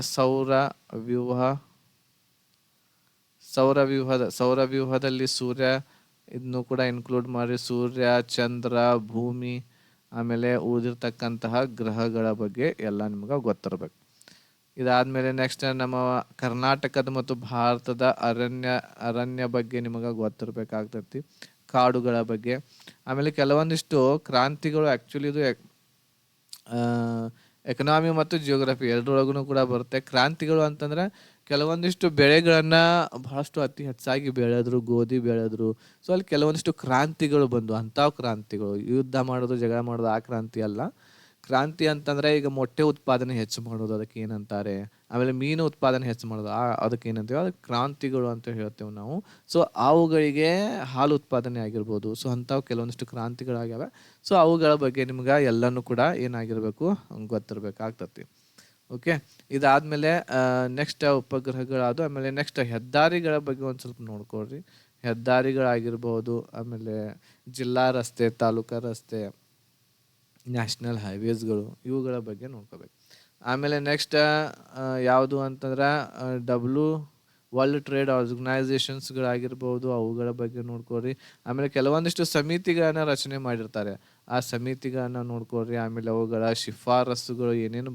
ಸೌರವ್ಯೂಹದಲ್ಲಿ ಸೂರ್ಯ ಇದನ್ನು ಕೂಡ ಇನ್ಕ್ಲೂಡ್ ಮಾಡಿ. ಸೂರ್ಯ, ಚಂದ್ರ, ಭೂಮಿ, ಆಮೇಲೆ ಉಳಿದಿರ್ತಕ್ಕಂತಹ ಗ್ರಹಗಳ ಬಗ್ಗೆ ಎಲ್ಲ ನಿಮ್ಗೆ ಗೊತ್ತಿರಬೇಕು. ಇದಾದ್ಮೇಲೆ ನೆಕ್ಸ್ಟ್ ನಮ್ಮ ಕರ್ನಾಟಕದ ಮತ್ತು ಭಾರತದ ಅರಣ್ಯ ಬಗ್ಗೆ ನಿಮಗೆ ಗೊತ್ತಿರಬೇಕಾಗ್ತೈತಿ. ಕಾಡುಗಳ ಬಗ್ಗೆ. ಆಮೇಲೆ ಕೆಲವೊಂದಿಷ್ಟು ಕ್ರಾಂತಿಗಳು, ಆ್ಯಕ್ಚುಲಿ ಇದು ಎಕನಾಮಿ ಮತ್ತು ಜಿಯೋಗ್ರಫಿ ಎರಡರೊಳಗೂ ಕೂಡ ಬರುತ್ತೆ. ಕ್ರಾಂತಿಗಳು ಅಂತಂದ್ರೆ ಕೆಲವೊಂದಿಷ್ಟು ಬೆಳೆಗಳನ್ನ ಬಹಳಷ್ಟು ಅತಿ ಹೆಚ್ಚಾಗಿ ಬೆಳೆದ್ರು, ಗೋಧಿ ಬೆಳೆದ್ರು. ಸೊ ಅಲ್ಲಿ ಕೆಲವೊಂದಿಷ್ಟು ಕ್ರಾಂತಿಗಳು ಬಂದು, ಅಂಥವು ಕ್ರಾಂತಿಗಳು ಯುದ್ಧ ಮಾಡೋದು, ಜಗಳ ಮಾಡೋದು ಆ ಕ್ರಾಂತಿ ಅಲ್ಲ. ಕ್ರಾಂತಿ ಅಂತಂದ್ರೆ ಈಗ ಮೊಟ್ಟೆ ಉತ್ಪಾದನೆ ಹೆಚ್ಚು ಮಾಡೋದು, ಅದಕ್ಕೆ ಏನಂತಾರೆ. ಆಮೇಲೆ ಮೀನು ಉತ್ಪಾದನೆ ಹೆಚ್ಚು ಮಾಡೋದು, ಅದಕ್ಕೆ ಏನಂತೀವಿ, ಅದಕ್ಕೆ ಕ್ರಾಂತಿಗಳು ಅಂತ ಹೇಳ್ತೇವೆ ನಾವು. ಸೊ ಅವುಗಳಿಗೆ ಹಾಲು ಉತ್ಪಾದನೆ ಆಗಿರ್ಬೋದು. ಸೊ ಅಂಥವು ಕೆಲವೊಂದಿಷ್ಟು ಕ್ರಾಂತಿಗಳಾಗ್ಯಾವೆ. ಸೊ ಅವುಗಳ ಬಗ್ಗೆ ನಿಮ್ಗೆ ಎಲ್ಲನೂ ಕೂಡ ಏನಾಗಿರ್ಬೇಕು, ಗೊತ್ತಿರಬೇಕಾಗ್ತತಿ. ಓಕೆ, ಇದಾದ್ಮೇಲೆ ನೆಕ್ಸ್ಟ್ ಉಪಗ್ರಹಗಳಾದ. ಆಮೇಲೆ ನೆಕ್ಸ್ಟ್ ಹೆದ್ದಾರಿಗಳ ಬಗ್ಗೆ ಒಂದು ಸ್ವಲ್ಪ ನೋಡ್ಕೊಳ್ರಿ. ಹೆದ್ದಾರಿಗಳಾಗಿರ್ಬೋದು, ಆಮೇಲೆ ಜಿಲ್ಲಾ ರಸ್ತೆ, ತಾಲೂಕಾ ರಸ್ತೆ, ನ್ಯಾಷನಲ್ ಹೈವೇಸ್ಗಳು ಇವುಗಳ ಬಗ್ಗೆ ನೋಡ್ಕೋಬೇಕು. ಆಮೇಲೆ ನೆಕ್ಸ್ಟ್ ಯಾವುದು ಅಂತಂದ್ರೆ ವರ್ಲ್ಡ್ ಟ್ರೇಡ್ ಆರ್ಗನೈಸೇಷನ್ಸ್ಗಳಾಗಿರ್ಬೋದು, ಅವುಗಳ ಬಗ್ಗೆ ನೋಡ್ಕೊಳ್ರಿ. ಆಮೇಲೆ ಕೆಲವೊಂದಿಷ್ಟು ಸಮಿತಿಗಳನ್ನ ರಚನೆ ಮಾಡಿರ್ತಾರೆ, ಆ ಸಮಿತಿಗಳನ್ನ ನೋಡ್ಕೊಳ್ರಿ. ಆಮೇಲೆ ಅವುಗಳ ಶಿಫಾರಸ್ಸುಗಳು ಏನೇನು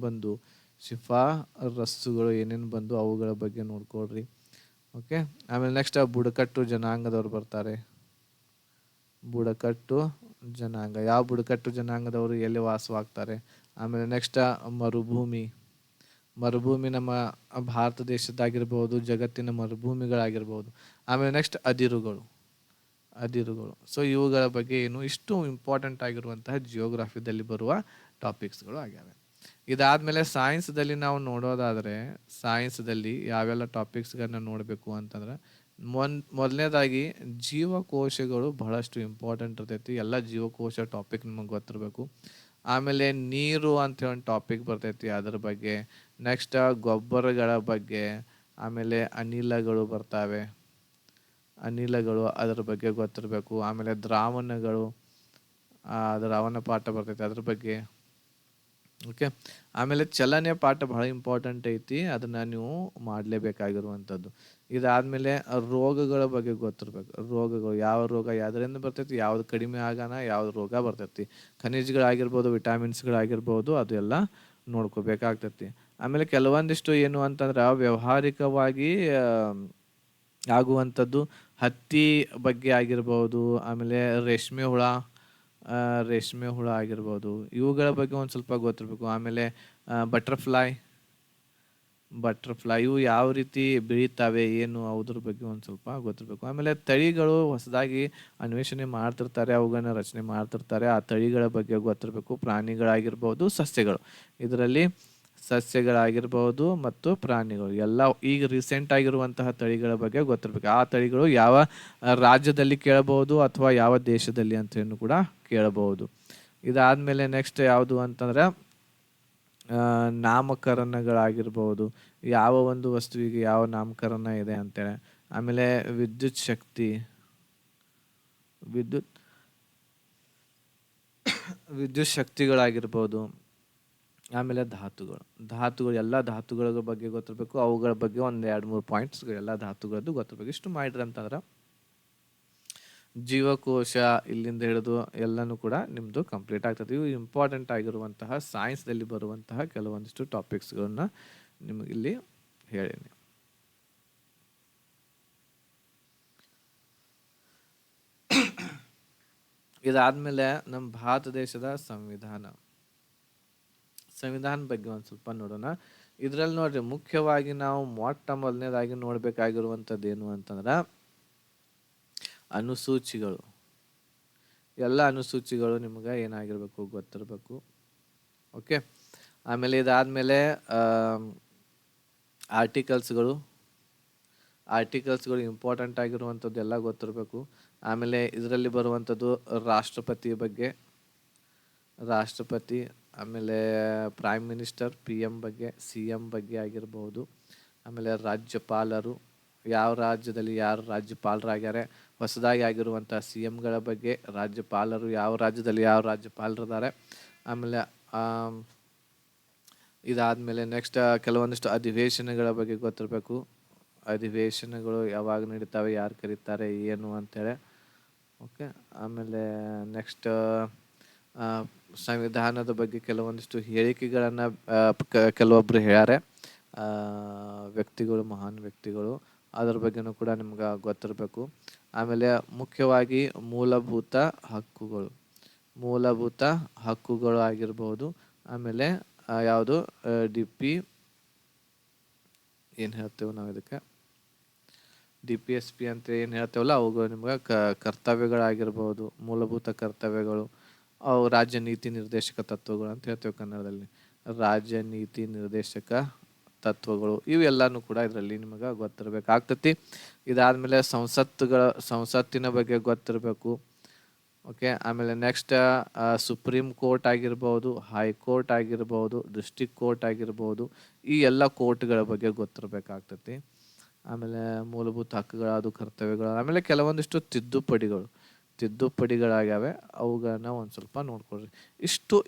ಬಂದು ಅವುಗಳ ಬಗ್ಗೆ ನೋಡ್ಕೊಳ್ರಿ. ಓಕೆ, ಆಮೇಲೆ ನೆಕ್ಸ್ಟ್ ಬುಡಕಟ್ಟು ಜನಾಂಗದವ್ರು ಬರ್ತಾರೆ. ಬುಡಕಟ್ಟು ಜನಾಂಗ, ಯಾವ ಬುಡಕಟ್ಟು ಜನಾಂಗದವರು ಎಲ್ಲಿ ವಾಸವಾಗ್ತಾರೆ. ಆಮೇಲೆ ನೆಕ್ಸ್ಟ್ ಮರುಭೂಮಿ ನಮ್ಮ ಭಾರತ ದೇಶದಾಗಿರ್ಬೋದು, ಜಗತ್ತಿನ ಮರುಭೂಮಿಗಳಾಗಿರ್ಬೋದು. ಆಮೇಲೆ ನೆಕ್ಸ್ಟ್ ಅದಿರುಗಳು. ಸೊ ಇವುಗಳ ಬಗ್ಗೆ ಇಷ್ಟು ಇಂಪಾರ್ಟೆಂಟ್ ಆಗಿರುವಂತಹ ಜಿಯೋಗ್ರಫಿದಲ್ಲಿ ಬರುವ ಟಾಪಿಕ್ಸ್ಗಳು ಆಗ್ಯಾವೆ. ಇದಾದ್ಮೇಲೆ ಸೈನ್ಸ್ದಲ್ಲಿ ನಾವು ನೋಡೋದಾದರೆ, ಸೈನ್ಸ್ದಲ್ಲಿ ಯಾವೆಲ್ಲ ಟಾಪಿಕ್ಸ್ಗಳನ್ನ ನೋಡಬೇಕು ಅಂತಂದ್ರೆ, ಮೊದಲನೇದಾಗಿ ಜೀವಕೋಶಗಳು ಬಹಳಷ್ಟು ಇಂಪಾರ್ಟೆಂಟ್ ಇರ್ತೈತಿ. ಎಲ್ಲ ಜೀವಕೋಶ ಟಾಪಿಕ್ ನಿಮಗೆ ಗೊತ್ತಿರಬೇಕು. ಆಮೇಲೆ ನೀರು ಅಂತ ಹೇಳಿ ಒಂದು ಟಾಪಿಕ್ ಬರ್ತೈತಿ, ಅದ್ರ ಬಗ್ಗೆ. ನೆಕ್ಸ್ಟ್ ಗೊಬ್ಬರಗಳ ಬಗ್ಗೆ. ಆಮೇಲೆ ಅನಿಲಗಳು ಬರ್ತಾವೆ, ಅದ್ರ ಬಗ್ಗೆ ಗೊತ್ತಿರಬೇಕು. ಆಮೇಲೆ ದ್ರಾವಣಗಳು, ದ್ರಾವಣ ಪಾಠ ಬರ್ತೈತಿ, ಅದ್ರ ಬಗ್ಗೆ. ಓಕೆ, ಆಮೇಲೆ ಚಲನೆ ಪಾಠ ಬಹಳ ಇಂಪಾರ್ಟೆಂಟ್ ಐತಿ, ಅದನ್ನ ನೀವು ಮಾಡಲೇಬೇಕಾಗಿರುವಂಥದ್ದು. ಇದಾದ್ಮೇಲೆ ರೋಗಗಳ ಬಗ್ಗೆ ಗೊತ್ತಿರ್ಬೇಕು. ರೋಗಗಳು, ಯಾವ ರೋಗ ಯಾವ್ದರಿಂದ ಬರ್ತೈತಿ, ಯಾವ್ದು ಕಡಿಮೆ ಆಗಾನ, ಯಾವ್ದು ರೋಗ ಬರ್ತೈತಿ, ಖನಿಜಗಳಾಗಿರ್ಬೋದು, ವಿಟಾಮಿನ್ಸ್ಗಳಾಗಿರ್ಬೋದು, ಅದು ಎಲ್ಲ ನೋಡ್ಕೋಬೇಕಾಗ್ತೈತಿ. ಆಮೇಲೆ ಕೆಲವೊಂದಿಷ್ಟು ಏನು ಅಂತಂದ್ರೆ ವ್ಯಾವಹಾರಿಕವಾಗಿ ಆಗುವಂಥದ್ದು ಹತ್ತಿ ಬಗ್ಗೆ ಆಗಿರ್ಬೋದು, ಆಮೇಲೆ ಆ, ರೇಷ್ಮೆ ಹುಳ ಆಗಿರ್ಬೋದು, ಇವುಗಳ ಬಗ್ಗೆ ಒಂದು ಸ್ವಲ್ಪ ಗೊತ್ತಿರಬೇಕು. ಆಮೇಲೆ ಬಟರ್ಫ್ಲೈ ಇವು ಯಾವ ರೀತಿ ಬೆಳೀತಾವೆ ಏನು ಅದ್ರ ಬಗ್ಗೆ ಒಂದು ಸ್ವಲ್ಪ ಗೊತ್ತಿರಬೇಕು. ಆಮೇಲೆ ತಳಿಗಳು ಹೊಸದಾಗಿ ಅನ್ವೇಷಣೆ ಮಾಡ್ತಿರ್ತಾರೆ, ಅವುಗಳನ್ನ ರಚನೆ ಮಾಡ್ತಿರ್ತಾರೆ, ಆ ತಳಿಗಳ ಬಗ್ಗೆ ಗೊತ್ತಿರಬೇಕು. ಪ್ರಾಣಿಗಳಾಗಿರ್ಬೋದು, ಸಸ್ಯಗಳು, ಇದರಲ್ಲಿ ಸಸ್ಯಗಳಾಗಿರ್ಬೋದು ಮತ್ತು ಪ್ರಾಣಿಗಳು ಎಲ್ಲ ಈಗ ರೀಸೆಂಟ್ ಆಗಿರುವಂತಹ ತಳಿಗಳ ಬಗ್ಗೆ ಗೊತ್ತಿರಬೇಕು. ಆ ತಳಿಗಳು ಯಾವ ರಾಜ್ಯದಲ್ಲಿ ಕೇಳಬಹುದು ಅಥವಾ ಯಾವ ದೇಶದಲ್ಲಿ ಅಂತ ಕೂಡ ಕೇಳಬಹುದು. ಇದಾದ್ಮೇಲೆ ನೆಕ್ಸ್ಟ್ ಯಾವುದು ಅಂತಂದ್ರೆ ನಾಮಕರಣಗಳಾಗಿರ್ಬೋದು, ಯಾವ ಒಂದು ವಸ್ತುವಿಗೆ ಯಾವ ನಾಮಕರಣ ಇದೆ ಅಂತೇಳಿ. ಆಮೇಲೆ ವಿದ್ಯುತ್ ಶಕ್ತಿ, ವಿದ್ಯುತ್ ವಿದ್ಯುತ್ ಶಕ್ತಿಗಳಾಗಿರ್ಬೋದು. ಆಮೇಲೆ ಧಾತುಗಳು ಎಲ್ಲ ಧಾತುಗಳ ಬಗ್ಗೆ ಗೊತ್ತಿರಬೇಕು. ಅವುಗಳ ಬಗ್ಗೆ ಒಂದು 2-3 ಪಾಯಿಂಟ್ಸ್ ಎಲ್ಲ ಧಾತುಗಳದ್ದು ಗೊತ್ತಿರಬೇಕು. ಇಷ್ಟು ಮಾಡಿದ್ರೆ ಅಂತಂದ್ರೆ ಜೀವಕೋಶ ಇಲ್ಲಿಂದ ಹಿಡಿದು ಎಲ್ಲನೂ ಕೂಡ ನಿಮ್ಮದು ಕಂಪ್ಲೀಟ್ ಆಗ್ತದೆ. ಇವು ಇಂಪಾರ್ಟೆಂಟ್ ಆಗಿರುವಂತಹ ಸೈನ್ಸ್ದಲ್ಲಿ ಬರುವಂತಹ ಕೆಲವೊಂದಿಷ್ಟು ಟಾಪಿಕ್ಸ್ಗಳನ್ನ ನಿಮಗೆ ಇಲ್ಲಿ ಹೇಳೀನಿ. ಇದಾದ್ಮೇಲೆ ನಮ್ಮ ಭಾರತ ದೇಶದ ಸಂವಿಧಾನ ಬಗ್ಗೆ ಒಂದು ಸ್ವಲ್ಪ ನೋಡೋಣ. ಇದರಲ್ಲಿ ನೋಡ್ರಿ, ಮುಖ್ಯವಾಗಿ ನಾವು ಮೊಟ್ಟ ಮೊದಲನೇದಾಗಿ ನೋಡ್ಬೇಕಾಗಿರುವಂಥದ್ದು ಏನು ಅಂತಂದ್ರೆ ಅನುಸೂಚಿಗಳು. ಎಲ್ಲ ಅನುಸೂಚಿಗಳು ನಿಮ್ಗೆ ಏನಾಗಿರ್ಬೇಕು ಗೊತ್ತಿರಬೇಕು. ಓಕೆ, ಆಮೇಲೆ ಇದಾದ್ಮೇಲೆ ಆರ್ಟಿಕಲ್ಸ್ಗಳು ಇಂಪಾರ್ಟೆಂಟ್ ಆಗಿರುವಂಥದ್ದು ಎಲ್ಲ ಗೊತ್ತಿರಬೇಕು. ಆಮೇಲೆ ಇದರಲ್ಲಿ ಬರುವಂಥದ್ದು ರಾಷ್ಟ್ರಪತಿ, ಆಮೇಲೆ ಪ್ರೈಮ್ ಮಿನಿಸ್ಟರ್, PM ಬಗ್ಗೆ, CM ಬಗ್ಗೆ ಆಗಿರ್ಬೋದು. ಆಮೇಲೆ ರಾಜ್ಯಪಾಲರು, ಯಾವ ರಾಜ್ಯದಲ್ಲಿ ಯಾರು ರಾಜ್ಯಪಾಲರಾಗ್ಯಾರೆ, ಹೊಸದಾಗಿ ಆಗಿರುವಂಥ CMಗಳ ಬಗ್ಗೆ, ರಾಜ್ಯಪಾಲರು ಯಾವ ರಾಜ್ಯದಲ್ಲಿ ಯಾವ ರಾಜ್ಯಪಾಲರಿದ್ದಾರೆ. ಆಮೇಲೆ ಇದಾದಮೇಲೆ ನೆಕ್ಸ್ಟ್ ಕೆಲವೊಂದಿಷ್ಟು ಅಧಿವೇಶನಗಳ ಬಗ್ಗೆ ಗೊತ್ತಿರಬೇಕು. ಅಧಿವೇಶನಗಳು ಯಾವಾಗ ನಡೀತಾವೆ, ಯಾರು ಕರೀತಾರೆ, ಏನು ಅಂತೇಳಿ. ಓಕೆ, ಆಮೇಲೆ ನೆಕ್ಸ್ಟ್ ಸಂವಿಧಾನದ ಬಗ್ಗೆ ಕೆಲವೊಂದಿಷ್ಟು ಹೇಳಿಕೆಗಳನ್ನು ಕೆಲವೊಬ್ಬರು ಹೇಳ್ಯಾರೆ, ವ್ಯಕ್ತಿಗಳು, ಮಹಾನ್ ವ್ಯಕ್ತಿಗಳು. ಅದ್ರ ಬಗ್ಗೆನೂ ಕೂಡ ನಿಮ್ಗೆ ಗೊತ್ತಿರಬೇಕು. ಆಮೇಲೆ ಮುಖ್ಯವಾಗಿ ಮೂಲಭೂತ ಹಕ್ಕುಗಳು ಆಗಿರ್ಬೋದು. ಆಮೇಲೆ ಯಾವುದು DP ಏನು ಹೇಳ್ತೇವೆ ನಾವು, ಇದಕ್ಕೆ DPSP ಅಂತ ಏನು ಹೇಳ್ತೇವಲ್ಲ, ಅವುಗಳು ನಿಮ್ಗೆ ಕರ್ತವ್ಯಗಳಾಗಿರ್ಬೋದು, ಮೂಲಭೂತ ಕರ್ತವ್ಯಗಳು. ಅವು ರಾಜ್ಯ ನೀತಿ ನಿರ್ದೇಶಕ ತತ್ವಗಳು ಅಂತ ಹೇಳ್ತೇವೆ ಕನ್ನಡದಲ್ಲಿ. ರಾಜ್ಯ ನೀತಿ ನಿರ್ದೇಶಕ ತತ್ವಗಳು ಇವೆಲ್ಲಾನು ಕೂಡ ಇದರಲ್ಲಿ ನಿಮಗೆ ಗೊತ್ತಿರಬೇಕಾಗ್ತತಿ. ಇದಾದ್ಮೇಲೆ ಸಂಸತ್ತಿನ ಬಗ್ಗೆ ಗೊತ್ತಿರಬೇಕು. ಓಕೆ, ಆಮೇಲೆ ನೆಕ್ಸ್ಟ್ ಸುಪ್ರೀಂ ಕೋರ್ಟ್ ಆಗಿರ್ಬೋದು, ಹೈಕೋರ್ಟ್ ಆಗಿರ್ಬೋದು, ಡಿಸ್ಟ್ರಿಕ್ಟ್ ಕೋರ್ಟ್ ಆಗಿರ್ಬೋದು, ಈ ಎಲ್ಲ ಕೋರ್ಟ್ಗಳ ಬಗ್ಗೆ ಗೊತ್ತಿರಬೇಕಾಗ್ತತಿ. ಆಮೇಲೆ ಮೂಲಭೂತ ಹಕ್ಕುಗಳು, ಕರ್ತವ್ಯಗಳು. ಆಮೇಲೆ ಕೆಲವೊಂದಿಷ್ಟು ತಿದ್ದುಪಡಿಗಳಾಗ್ಯಾವೆ, ಅವುಗಳನ್ನ ಒಂದು ಸ್ವಲ್ಪ ನೋಡ್ಕೊಳ್ರಿ.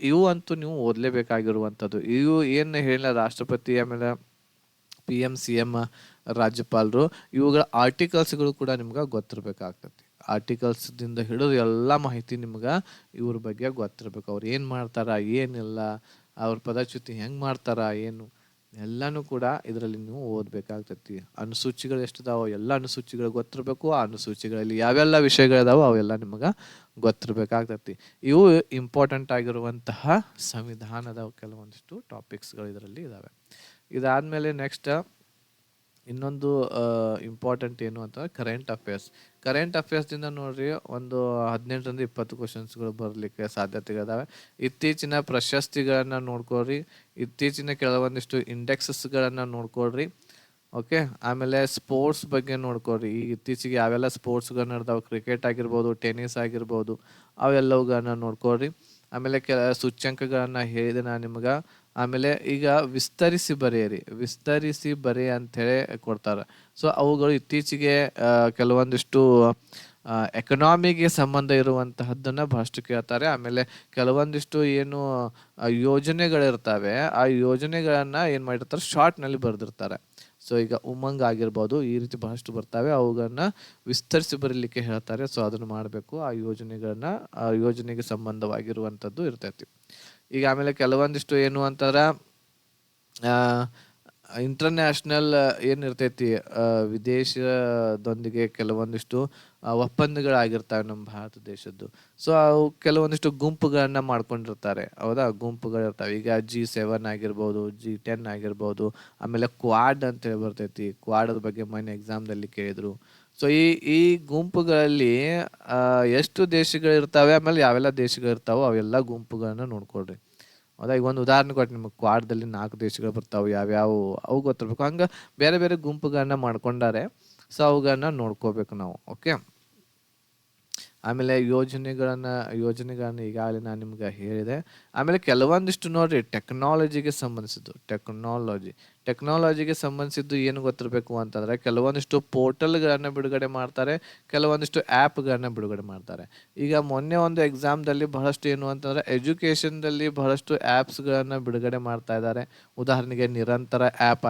ಇವು ಅಂತೂ ನೀವು ಓದಲೇಬೇಕಾಗಿರುವಂಥದ್ದು. ಇವು ಏನು ಹೇಳಿಲ್ಲ, ರಾಷ್ಟ್ರಪತಿ, ಆಮೇಲೆ PM, CM, ರಾಜ್ಯಪಾಲರು, ಇವುಗಳ ಆರ್ಟಿಕಲ್ಸ್ಗಳು ಕೂಡ ನಿಮ್ಗೆ ಗೊತ್ತಿರಬೇಕಾಗ್ತತಿ. ಆರ್ಟಿಕಲ್ಸ್ದಿಂದ ಹಿಡಿದು ಎಲ್ಲ ಮಾಹಿತಿ ನಿಮ್ಗೆ ಇವ್ರ ಬಗ್ಗೆ ಗೊತ್ತಿರಬೇಕು. ಅವ್ರು ಏನು ಮಾಡ್ತಾರ, ಏನಿಲ್ಲ, ಅವ್ರ ಪದಚ್ಯುತಿ ಹೆಂಗೆ ಮಾಡ್ತಾರ, ಏನು ಎಲ್ಲನೂ ಕೂಡ ಇದರಲ್ಲಿ ನೀವು ಓದಬೇಕಾಗ್ತತಿ. ಅನುಸೂಚಿಗಳು ಎಷ್ಟಿದಾವೋ ಎಲ್ಲ ಅನುಸೂಚಿಗಳು ಗೊತ್ತಿರಬೇಕು. ಆ ಅನುಸೂಚಿಗಳಲ್ಲಿ ಯಾವೆಲ್ಲ ವಿಷಯಗಳಿದಾವೋ ಅವೆಲ್ಲ ನಿಮಗೆ ಗೊತ್ತಿರಬೇಕಾಗ್ತತಿ. ಇವು ಇಂಪಾರ್ಟೆಂಟ್ ಆಗಿರುವಂತಹ ಸಂವಿಧಾನದ ಕೆಲವೊಂದಿಷ್ಟು ಟಾಪಿಕ್ಸ್ಗಳು ಇದರಲ್ಲಿ ಇದ್ದಾವೆ. ಇದಾದಮೇಲೆ ನೆಕ್ಸ್ಟ್ ಇನ್ನೊಂದು ಇಂಪಾರ್ಟೆಂಟ್ ಏನು ಅಂತಂದ್ರೆ ಕರೆಂಟ್ ಅಫೇರ್ಸ್ದಿಂದ ನೋಡ್ರಿ, ಒಂದು 18-20 ಕ್ವಶನ್ಸ್ಗಳು ಬರಲಿಕ್ಕೆ ಸಾಧ್ಯತೆಗಳಿದಾವೆ. ಇತ್ತೀಚಿನ ಪ್ರಶಸ್ತಿಗಳನ್ನು ನೋಡ್ಕೊಳ್ರಿ, ಇತ್ತೀಚಿನ ಕೆಲವೊಂದಿಷ್ಟು ಇಂಡೆಕ್ಸಸ್ಗಳನ್ನು ನೋಡ್ಕೊಳ್ರಿ. ಓಕೆ, ಆಮೇಲೆ ಸ್ಪೋರ್ಟ್ಸ್ ಬಗ್ಗೆ ನೋಡ್ಕೊಳ್ರಿ. ಈಗ ಇತ್ತೀಚೆಗೆ ಯಾವೆಲ್ಲ ಸ್ಪೋರ್ಟ್ಸ್ಗಳು ನಡೆದಾವೆ, ಕ್ರಿಕೆಟ್ ಆಗಿರ್ಬೋದು, ಟೆನ್ನಿಸ್ ಆಗಿರ್ಬೋದು, ಅವೆಲ್ಲವುಗಳನ್ನ ನೋಡ್ಕೊಳ್ರಿ. ಆಮೇಲೆ ಸೂಚ್ಯಂಕಗಳನ್ನು ಹೇಳಿದೆ ನಾನು ನಿಮ್ಗೆ. ಆಮೇಲೆ ಈಗ ವಿಸ್ತರಿಸಿ ಬರೆ ಅಂಥೇಳಿ ಕೊಡ್ತಾರೆ. ಸೊ ಅವುಗಳು ಇತ್ತೀಚೆಗೆ ಕೆಲವೊಂದಿಷ್ಟು ಎಕನಾಮಿಗೆ ಸಂಬಂಧ ಇರುವಂತಹದ್ದನ್ನು ಬಹಳಷ್ಟು ಕೇಳ್ತಾರೆ. ಆಮೇಲೆ ಕೆಲವೊಂದಿಷ್ಟು ಏನು ಯೋಜನೆಗಳಿರ್ತವೆ, ಆ ಯೋಜನೆಗಳನ್ನು ಏನು ಮಾಡಿರ್ತಾರೆ, ಶಾರ್ಟ್ನಲ್ಲಿ ಬರೆದಿರ್ತಾರೆ. ಸೊ ಈಗ ಉಮಂಗ್ ಆಗಿರ್ಬೋದು, ಈ ರೀತಿ ಬಹಳಷ್ಟು ಬರ್ತವೆ, ಅವುಗಳನ್ನ ವಿಸ್ತರಿಸಿ ಬರೀಲಿಕ್ಕೆ ಹೇಳ್ತಾರೆ. ಸೊ ಅದನ್ನು ಮಾಡಬೇಕು. ಆ ಯೋಜನೆಗೆ ಸಂಬಂಧವಾಗಿರುವಂಥದ್ದು ಇರ್ತೈತಿ. ಈಗ ಆಮೇಲೆ ಕೆಲವೊಂದಿಷ್ಟು ಏನು ಅಂತಂದ್ರೆ ಇಂಟರ್ನ್ಯಾಷನಲ್ ಏನಿರ್ತೈತಿ, ವಿದೇಶದೊಂದಿಗೆ ಕೆಲವೊಂದಿಷ್ಟು ಒಪ್ಪಂದಗಳಾಗಿರ್ತವೆ ನಮ್ಮ ಭಾರತ ದೇಶದ್ದು. ಸೊ ಅವು ಕೆಲವೊಂದಿಷ್ಟು ಗುಂಪುಗಳನ್ನ ಮಾಡ್ಕೊಂಡಿರ್ತಾರೆ, ಹೌದಾ. ಗುಂಪುಗಳಿರ್ತವೆ. ಈಗ G7 ಆಗಿರ್ಬೋದು, G10 ಆಗಿರ್ಬೋದು, ಆಮೇಲೆ ಕ್ವಾಡ್ ಅಂತೇಳಿ ಬರ್ತೈತಿ. ಕ್ವಾಡ್ ಬಗ್ಗೆ ಮೊನ್ನೆ ಎಕ್ಸಾಮ್ದಲ್ಲಿ ಕೇಳಿದ್ರು. ಸೊ ಈ ಗುಂಪುಗಳಲ್ಲಿ ಎಷ್ಟು ದೇಶಗಳಿರ್ತಾವೆ, ಆಮೇಲೆ ಯಾವೆಲ್ಲ ದೇಶಗಳಿರ್ತಾವೋ ಅವೆಲ್ಲ ಗುಂಪುಗಳನ್ನ ನೋಡ್ಕೊಳ್ರಿ, ಹೌದಾ. ಈಗ ಒಂದು ಉದಾಹರಣೆ ಕೊಟ್ಟು ನಿಮಗೆ, ಕ್ವಾಡ್ದಲ್ಲಿ 4 ದೇಶಗಳು ಬರ್ತಾವೆ, ಯಾವ್ಯಾವು ಅವು ಗೊತ್ತಿರ್ಬೇಕು. ಹಂಗೆ ಬೇರೆ ಬೇರೆ ಗುಂಪುಗಳನ್ನ ಮಾಡ್ಕೊಂಡಾರೆ. ಸೊ ಅವುಗಳನ್ನ ನೋಡ್ಕೋಬೇಕು ನಾವು. ಓಕೆ. ಆಮೇಲೆ ಯೋಜನೆಗಳನ್ನ ಈಗಾಗಲೇ ನಾನು ನಿಮ್ಗೆ ಹೇಳಿದೆ. ಆಮೇಲೆ ಕೆಲವೊಂದಿಷ್ಟು ನೋಡ್ರಿ, ಟೆಕ್ನಾಲಜಿಗೆ ಸಂಬಂಧಿಸಿದ್ದು ಏನು ಗೊತ್ತಿರಬೇಕು ಅಂತಂದ್ರೆ, ಕೆಲವೊಂದಿಷ್ಟು ಪೋರ್ಟಲ್ಗಳನ್ನ ಬಿಡುಗಡೆ ಮಾಡ್ತಾರೆ, ಕೆಲವೊಂದಿಷ್ಟು ಆ್ಯಪ್ಗಳನ್ನ ಬಿಡುಗಡೆ ಮಾಡ್ತಾರೆ. ಈಗ ಮೊನ್ನೆ ಒಂದು ಎಕ್ಸಾಮ್ದಲ್ಲಿ ಬಹಳಷ್ಟು ಏನು ಅಂತಂದ್ರೆ, ಎಜುಕೇಷನ್ದಲ್ಲಿ ಬಹಳಷ್ಟು ಆ್ಯಪ್ಸ್ಗಳನ್ನ ಬಿಡುಗಡೆ ಮಾಡ್ತಾ ಇದ್ದಾರೆ. ಉದಾಹರಣೆಗೆ ನಿರಂತರ ಆ್ಯಪ್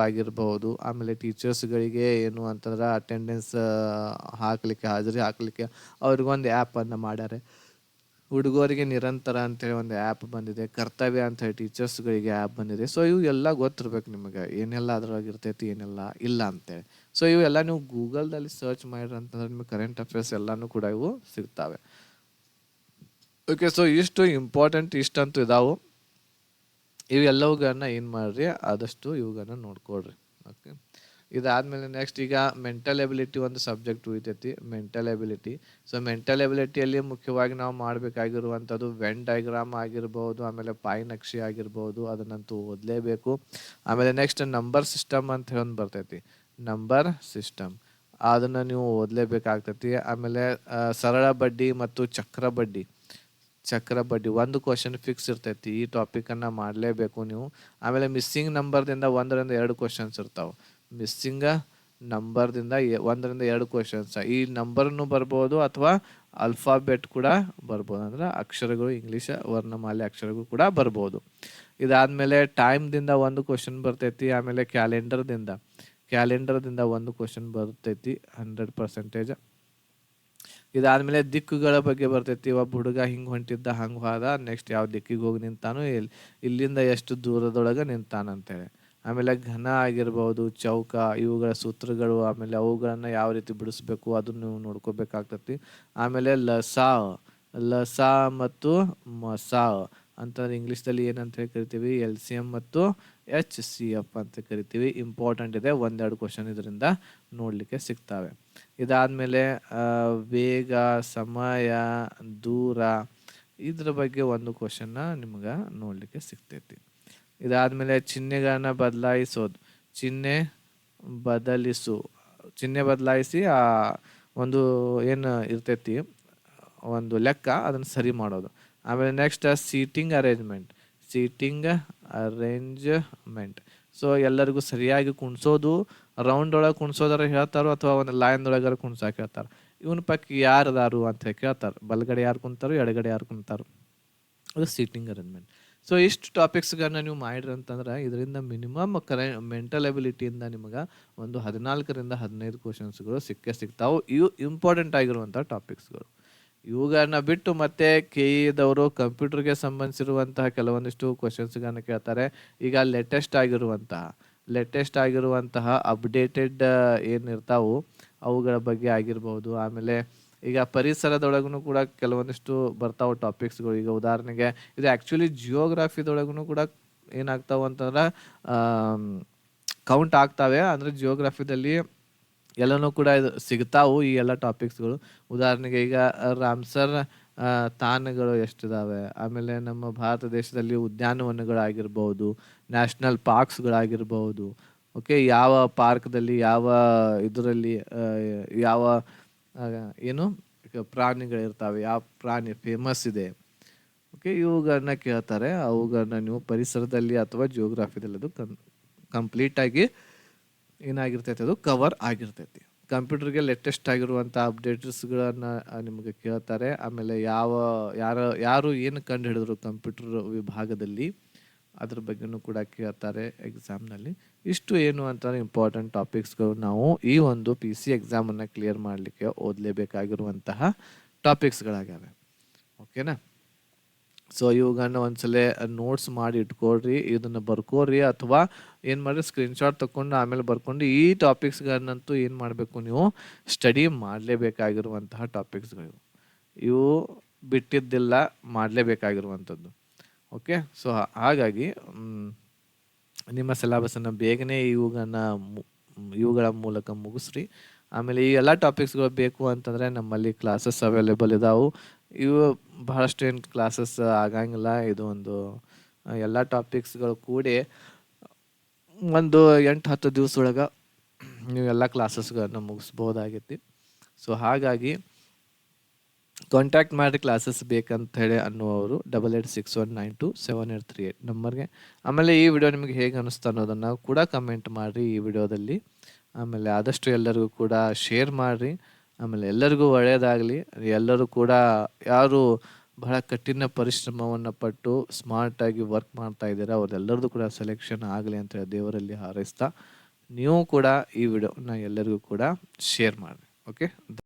ಆಗಿರಬಹುದು, ಆಮೇಲೆ ಟೀಚರ್ಸ್ಗಳಿಗೆ ಏನು ಅಂತಂದ್ರೆ ಅಟೆಂಡೆನ್ಸ್ ಹಾಕಲಿಕ್ಕೆ, ಹಾಜರಿ ಹಾಕಲಿಕ್ಕೆ ಅವ್ರಿಗೊಂದು ಆ್ಯಪನ್ನು ಮಾಡ್ಯಾರೆ. ಹುಡುಗರಿಗೆ ನಿರಂತರ ಅಂತೇಳಿ ಒಂದು ಆ್ಯಪ್ ಬಂದಿದೆ. ಕರ್ತವ್ಯ ಅಂತ ಹೇಳಿ ಟೀಚರ್ಸ್ಗಳಿಗೆ ಆ್ಯಪ್ ಬಂದಿದೆ. ಸೊ ಇವು ಎಲ್ಲ ಗೊತ್ತಿರ್ಬೇಕು ನಿಮಗೆ, ಏನೆಲ್ಲ ಅದ್ರೊಳಗೆ ಇರ್ತೈತಿ, ಏನೆಲ್ಲ ಇಲ್ಲ ಅಂತೇಳಿ. ಸೊ ಇವೆಲ್ಲ ನೀವು ಗೂಗಲ್ದಲ್ಲಿ ಸರ್ಚ್ ಮಾಡಿರಿ ಅಂತಂದ್ರೆ ನಿಮಗೆ ಕರೆಂಟ್ ಅಫೇರ್ಸ್ ಎಲ್ಲನೂ ಕೂಡ ಇವು ಸಿಗ್ತವೆ. ಓಕೆ. ಸೊ ಇಷ್ಟು ಇಂಪಾರ್ಟೆಂಟ್, ಇಷ್ಟಂತೂ ಇದಾವು. ಇವೆಲ್ಲವುಗಳನ್ನ ಏನು ಮಾಡ್ರಿ, ಆದಷ್ಟು ಇವುಗಳನ್ನ ನೋಡ್ಕೊಳ್ರಿ. ಓಕೆ. ಇದಾದ್ಮೇಲೆ ನೆಕ್ಸ್ಟ್ ಈಗ ಮೆಂಟಲ್ ಎಬಿಲಿಟಿ ಒಂದು ಸಬ್ಜೆಕ್ಟ್ ಉಳಿತೈತಿ, ಮೆಂಟಲ್ ಎಬಿಲಿಟಿ. ಸೊ ಮೆಂಟಲ್ ಎಬಿಲಿಟಿಯಲ್ಲಿ ಮುಖ್ಯವಾಗಿ ನಾವು ಮಾಡಬೇಕಾಗಿರುವಂಥದ್ದು ವೆನ್ ಡಯಾಗ್ರಾಮ್ ಆಗಿರ್ಬೋದು, ಆಮೇಲೆ ಪಾಯ್ ನಕ್ಷೆ ಆಗಿರ್ಬೋದು, ಅದನ್ನಂತೂ ಓದಲೇಬೇಕು. ಆಮೇಲೆ ನೆಕ್ಸ್ಟ್ ನಂಬರ್ ಸಿಸ್ಟಮ್ ಅಂತ ಹೇಳಿ ಒಂದು ಬರ್ತೈತಿ, ನಂಬರ್ ಸಿಸ್ಟಮ್, ಅದನ್ನು ನೀವು ಓದಲೇಬೇಕಾಗ್ತೈತಿ. ಆಮೇಲೆ ಸರಳ ಬಡ್ಡಿ ಮತ್ತು ಚಕ್ರ ಬಡ್ಡಿ ಒಂದು ಕ್ವಶನ್ ಫಿಕ್ಸ್ ಇರ್ತೈತಿ, ಈ ಟಾಪಿಕನ್ನು ಮಾಡಲೇಬೇಕು ನೀವು. ಆಮೇಲೆ ಮಿಸ್ಸಿಂಗ್ ನಂಬರ್ದಿಂದ 1ರಿಂದ 2 ಕ್ವಶನ್ಸ್ ಇರ್ತಾವೆ. ಮಿಸ್ಸಿಂಗ್ ನಂಬರ್ದಿಂದ 1ರಿಂದ 2 ಕ್ವಶನ್ಸ್. ಈ ನಂಬರ್ನು ಬರ್ಬೋದು ಅಥವಾ ಅಲ್ಫಾಬೆಟ್ ಕೂಡ ಬರ್ಬೋದು, ಅಂದ್ರೆ ಅಕ್ಷರಗಳು, ಇಂಗ್ಲೀಷ್ ವರ್ಣಮಾಲೆ ಅಕ್ಷರಗಳು ಕೂಡ ಬರ್ಬೋದು. ಇದಾದಮೇಲೆ ಟೈಮ್ದಿಂದ 1 ಕ್ವಶನ್ ಬರ್ತೈತಿ. ಆಮೇಲೆ ಕ್ಯಾಲೆಂಡರ್ದಿಂದ 1 ಕ್ವಶನ್ ಬರ್ತೈತಿ 100%. ಇದಾದ್ಮೇಲೆ ದಿಕ್ಕುಗಳ ಬಗ್ಗೆ ಬರ್ತೈತಿ. ಒಬ್ಬ ಹುಡುಗ ಹಿಂಗೆ ಹೊಂಟಿದ್ದ, ಹಂಗೆ ಹೋದ, ನೆಕ್ಸ್ಟ್ ಯಾವ ದಿಕ್ಕಿಗೆ ಹೋಗಿ ನಿಂತಾನು, ಇಲ್ಲಿಂದ ಎಷ್ಟು ದೂರದೊಳಗೆ ನಿಂತಾನಂತೇಳಿ. ಆಮೇಲೆ ಘನ ಆಗಿರ್ಬೋದು, ಚೌಕ, ಇವುಗಳ ಸೂತ್ರಗಳು, ಆಮೇಲೆ ಅವುಗಳನ್ನು ಯಾವ ರೀತಿ ಬಿಡಿಸ್ಬೇಕು ಅದನ್ನು ನೀವು ನೋಡ್ಕೋಬೇಕಾಗ್ತತಿ. ಆಮೇಲೆ ಲಸ ಮತ್ತು ಮಸಾ ಅಂತಂದ್ರೆ ಇಂಗ್ಲೀಷ್ದಲ್ಲಿ ಏನಂತ ಹೇಳಿ ಕರಿತೀವಿ, LCM ಮತ್ತು HCF ಅಂತ ಕರಿತೀವಿ. ಇಂಪಾರ್ಟೆಂಟ್ ಇದೆ, 1-2 ಕ್ವಶನ್ ಇದರಿಂದ ನೋಡಲಿಕ್ಕೆ ಸಿಗ್ತವೆ. ಇದಾದಮೇಲೆ ವೇಗ, ಸಮಯ, ದೂರ, ಇದ್ರ ಬಗ್ಗೆ 1 ಕ್ವಶನ್ನ ನಿಮ್ಗೆ ನೋಡಲಿಕ್ಕೆ ಸಿಗ್ತೈತಿ. ಇದಾದಮೇಲೆ ಚಿಹ್ನೆಗಳನ್ನ ಚಿಹ್ನೆ ಬದಲಾಯಿಸಿ ಒಂದು ಏನು ಇರ್ತೈತಿ ಒಂದು ಲೆಕ್ಕ, ಅದನ್ನು ಸರಿ ಮಾಡೋದು. ಆಮೇಲೆ ನೆಕ್ಸ್ಟ್ ಸೀಟಿಂಗ್ ಅರೇಂಜ್ಮೆಂಟ್. ಸೊ ಎಲ್ಲರಿಗೂ ಸರಿಯಾಗಿ ಕುಣಿಸೋದು, ರೌಂಡ್ ಒಳಗೆ ಕುಣಿಸೋದಾರ ಹೇಳ್ತಾರೋ ಅಥವಾ ಒಂದು ಲೈನ್ದೊಳಗಾರ ಕುಣ್ಸಕ್ಕೆ ಹೇಳ್ತಾರೆ. ಇವನ ಪಕ್ಕ ಯಾರದಾರು ಅಂತ ಕೇಳ್ತಾರೆ, ಬಲಗಡೆ ಯಾರು ಕುಂತಾರೋ, ಎಡಗಡೆ ಯಾರು ಕುಂತಾರೋ, ಅದು ಸೀಟಿಂಗ್ ಅರೇಂಜ್ಮೆಂಟ್. ಸೊ ಇಷ್ಟು ಟಾಪಿಕ್ಸ್ಗಳನ್ನ ನೀವು ಮಾಡಿರಿ ಅಂತಂದ್ರೆ ಇದರಿಂದ ಮಿನಿಮಮ್ ಮೆಂಟಲ್ ಎಬಿಲಿಟಿಯಿಂದ ನಿಮಗೆ ಒಂದು 14ರಿಂದ 15 ಕ್ವಶನ್ಸ್ಗಳು ಸಿಗ್ತಾವೆ. ಇವು ಇಂಪಾರ್ಟೆಂಟ್ ಆಗಿರುವಂಥ ಟಾಪಿಕ್ಸ್ಗಳು. ಇವುಗಳನ್ನ ಬಿಟ್ಟು ಮತ್ತೆ KE ಕಂಪ್ಯೂಟರ್ಗೆ ಸಂಬಂಧಿಸಿರುವಂತಹ ಕೆಲವೊಂದಿಷ್ಟು ಕ್ವಶನ್ಸ್ಗಳನ್ನ ಕೇಳ್ತಾರೆ. ಈಗ ಲೇಟೆಸ್ಟ್ ಆಗಿರುವಂತಹ ಅಪ್ಡೇಟೆಡ್ ಏನಿರ್ತಾವು ಅವುಗಳ ಬಗ್ಗೆ ಆಗಿರ್ಬೋದು. ಆಮೇಲೆ ಈಗ ಪರಿಸರದೊಳಗೂ ಕೂಡ ಕೆಲವೊಂದಿಷ್ಟು ಬರ್ತಾವೆ ಟಾಪಿಕ್ಸ್ಗಳು. ಈಗ ಉದಾಹರಣೆಗೆ ಇದು ಆ್ಯಕ್ಚುಲಿ ಜಿಯೋಗ್ರಫಿದೊಳಗೂ ಕೂಡ ಏನಾಗ್ತಾವೆ ಅಂತಂದ್ರೆ ಕೌಂಟ್ ಆಗ್ತಾವೆ. ಅಂದರೆ ಜಿಯೋಗ್ರಫಿದಲ್ಲಿ ಎಲ್ಲನೂ ಕೂಡ ಇದು ಸಿಗ್ತಾವು ಈ ಎಲ್ಲ ಟಾಪಿಕ್ಸ್ಗಳು. ಉದಾಹರಣೆಗೆ ಈಗ ರಾಮ್ಸರ್ ತಾಣಗಳು ಎಷ್ಟಿದಾವೆ, ಆಮೇಲೆ ನಮ್ಮ ಭಾರತ ದೇಶದಲ್ಲಿ ಉದ್ಯಾನವನಗಳಾಗಿರ್ಬೋದು, ನ್ಯಾಷನಲ್ ಪಾರ್ಕ್ಸ್ಗಳಾಗಿರ್ಬೋದು. ಓಕೆ, ಯಾವ ಪಾರ್ಕ್ದಲ್ಲಿ ಯಾವ ಇದರಲ್ಲಿ ಯಾವ ಏನು ಪ್ರಾಣಿಗಳಿರ್ತಾವೆ, ಯಾವ ಪ್ರಾಣಿ ಫೇಮಸ್ ಇದೆ, ಓಕೆ, ಇವುಗಳನ್ನ ಕೇಳ್ತಾರೆ. ಅವುಗಳನ್ನ ನೀವು ಪರಿಸರದಲ್ಲಿ ಅಥವಾ ಜಿಯೋಗ್ರಫಿದಲ್ಲಿ ಅದು ಕಂಪ್ಲೀಟಾಗಿ ಏನಾಗಿರ್ತೈತೆ, ಅದು ಕವರ್ ಆಗಿರ್ತೈತಿ. ಕಂಪ್ಯೂಟರ್ಗೆ ಲೇಟೆಸ್ಟ್ ಆಗಿರುವಂಥ ಅಪ್ಡೇಟ್ಸ್ಗಳನ್ನು ನಿಮಗೆ ಕೇಳ್ತಾರೆ. ಆಮೇಲೆ ಯಾರು ಏನು ಕಂಡು ಹಿಡಿದ್ರು ಕಂಪ್ಯೂಟರ್ ವಿಭಾಗದಲ್ಲಿ ಅದ್ರ ಬಗ್ಗೆನೂ ಕೂಡ ಕೇಳ್ತಾರೆ ಎಕ್ಸಾಮ್ನಲ್ಲಿ. ಇಷ್ಟು ಏನು ಅಂತಂದರೆ ಇಂಪಾರ್ಟೆಂಟ್ ಟಾಪಿಕ್ಸ್ಗಳು ನಾವು ಈ ಒಂದು PC ಎಕ್ಸಾಮನ್ನು ಕ್ಲಿಯರ್ ಮಾಡಲಿಕ್ಕೆ ಓದಲೇಬೇಕಾಗಿರುವಂತಹ ಟಾಪಿಕ್ಸ್ಗಳಾಗ್ಯಾವೆ. ಓಕೆನಾ. ಸೊ ಇವುಗಳನ್ನ ಒಂದ್ಸಲ ನೋಟ್ಸ್ ಮಾಡಿ ಇಟ್ಕೊಳ್ರಿ, ಇದನ್ನು ಬರ್ಕೋರಿ, ಅಥವಾ ಏನು ಮಾಡಿರಿ ಸ್ಕ್ರೀನ್ಶಾಟ್ ತಗೊಂಡು ಆಮೇಲೆ ಬರ್ಕೊಂಡು ಈ ಟಾಪಿಕ್ಸ್ಗಳನ್ನಂತೂ ಏನು ಮಾಡಬೇಕು, ನೀವು ಸ್ಟಡಿ ಮಾಡಲೇಬೇಕಾಗಿರುವಂತಹ ಟಾಪಿಕ್ಸ್ಗಳು ಇವು, ಬಿಟ್ಟಿದ್ದಿಲ್ಲ, ಮಾಡಲೇಬೇಕಾಗಿರುವಂಥದ್ದು. ಓಕೆ, ಸೊ ಹಾಗಾಗಿ ನಿಮ್ಮ ಸಿಲೆಬಸನ್ನು ಬೇಗನೆ ಇವುಗಳ ಮೂಲಕ ಮುಗಿಸ್ರಿ. ಆಮೇಲೆ ಈ ಎಲ್ಲ ಟಾಪಿಕ್ಸ್ಗಳು ಬೇಕು ಅಂತಂದರೆ ನಮ್ಮಲ್ಲಿ ಕ್ಲಾಸಸ್ ಅವೈಲೇಬಲ್ ಇದಾವೆ. ಇವು ಬಹಳಷ್ಟು ಏನು ಕ್ಲಾಸಸ್ ಆಗಂಗಿಲ್ಲ, ಇದು ಒಂದು ಎಲ್ಲ ಟಾಪಿಕ್ಸ್ಗಳು ಕೂಡಿ ಒಂದು 8-10 ದಿವಸದೊಳಗೆ ನೀವು ಎಲ್ಲ ಕ್ಲಾಸಸ್ಗಳನ್ನು ಮುಗಿಸ್ಬೋದಾಗೈತಿ. ಸೊ ಹಾಗಾಗಿ ಕಾಂಟ್ಯಾಕ್ಟ್ ಮಾಡಿ ಕ್ಲಾಸಸ್ ಬೇಕಂತ ಹೇಳಿ ಅನ್ನುವರು 8861927838 ನಂಬರ್ಗೆ. ಆಮೇಲೆ ಈ ವಿಡಿಯೋ ನಿಮಗೆ ಹೇಗೆ ಅನ್ನಿಸ್ತಾ ಅನ್ನೋದನ್ನು ಕೂಡ ಕಮೆಂಟ್ ಮಾಡಿರಿ ಈ ವಿಡಿಯೋದಲ್ಲಿ. ಆಮೇಲೆ ಆದಷ್ಟು ಎಲ್ಲರಿಗೂ ಕೂಡ ಶೇರ್ ಮಾಡಿರಿ. ಆಮೇಲೆ ಎಲ್ಲರಿಗೂ ಒಳ್ಳೆಯದಾಗಲಿ. ಎಲ್ಲರೂ ಕೂಡ ಯಾರು ಬಹಳ ಕಠಿಣ ಪರಿಶ್ರಮವನ್ನು ಪಟ್ಟು ಸ್ಮಾರ್ಟಾಗಿ ವರ್ಕ್ ಮಾಡ್ತಾ ಇದ್ದೀರಾ ಅವರೆಲ್ಲರದು ಕೂಡ ಸೆಲೆಕ್ಷನ್ ಆಗಲಿ ಅಂತೇಳಿ ದೇವರಲ್ಲಿ ಹಾರೈಸ್ತಾ, ನೀವು ಕೂಡ ಈ ವಿಡಿಯೋನ ಎಲ್ಲರಿಗೂ ಕೂಡ ಶೇರ್ ಮಾಡಿರಿ. ಓಕೆ.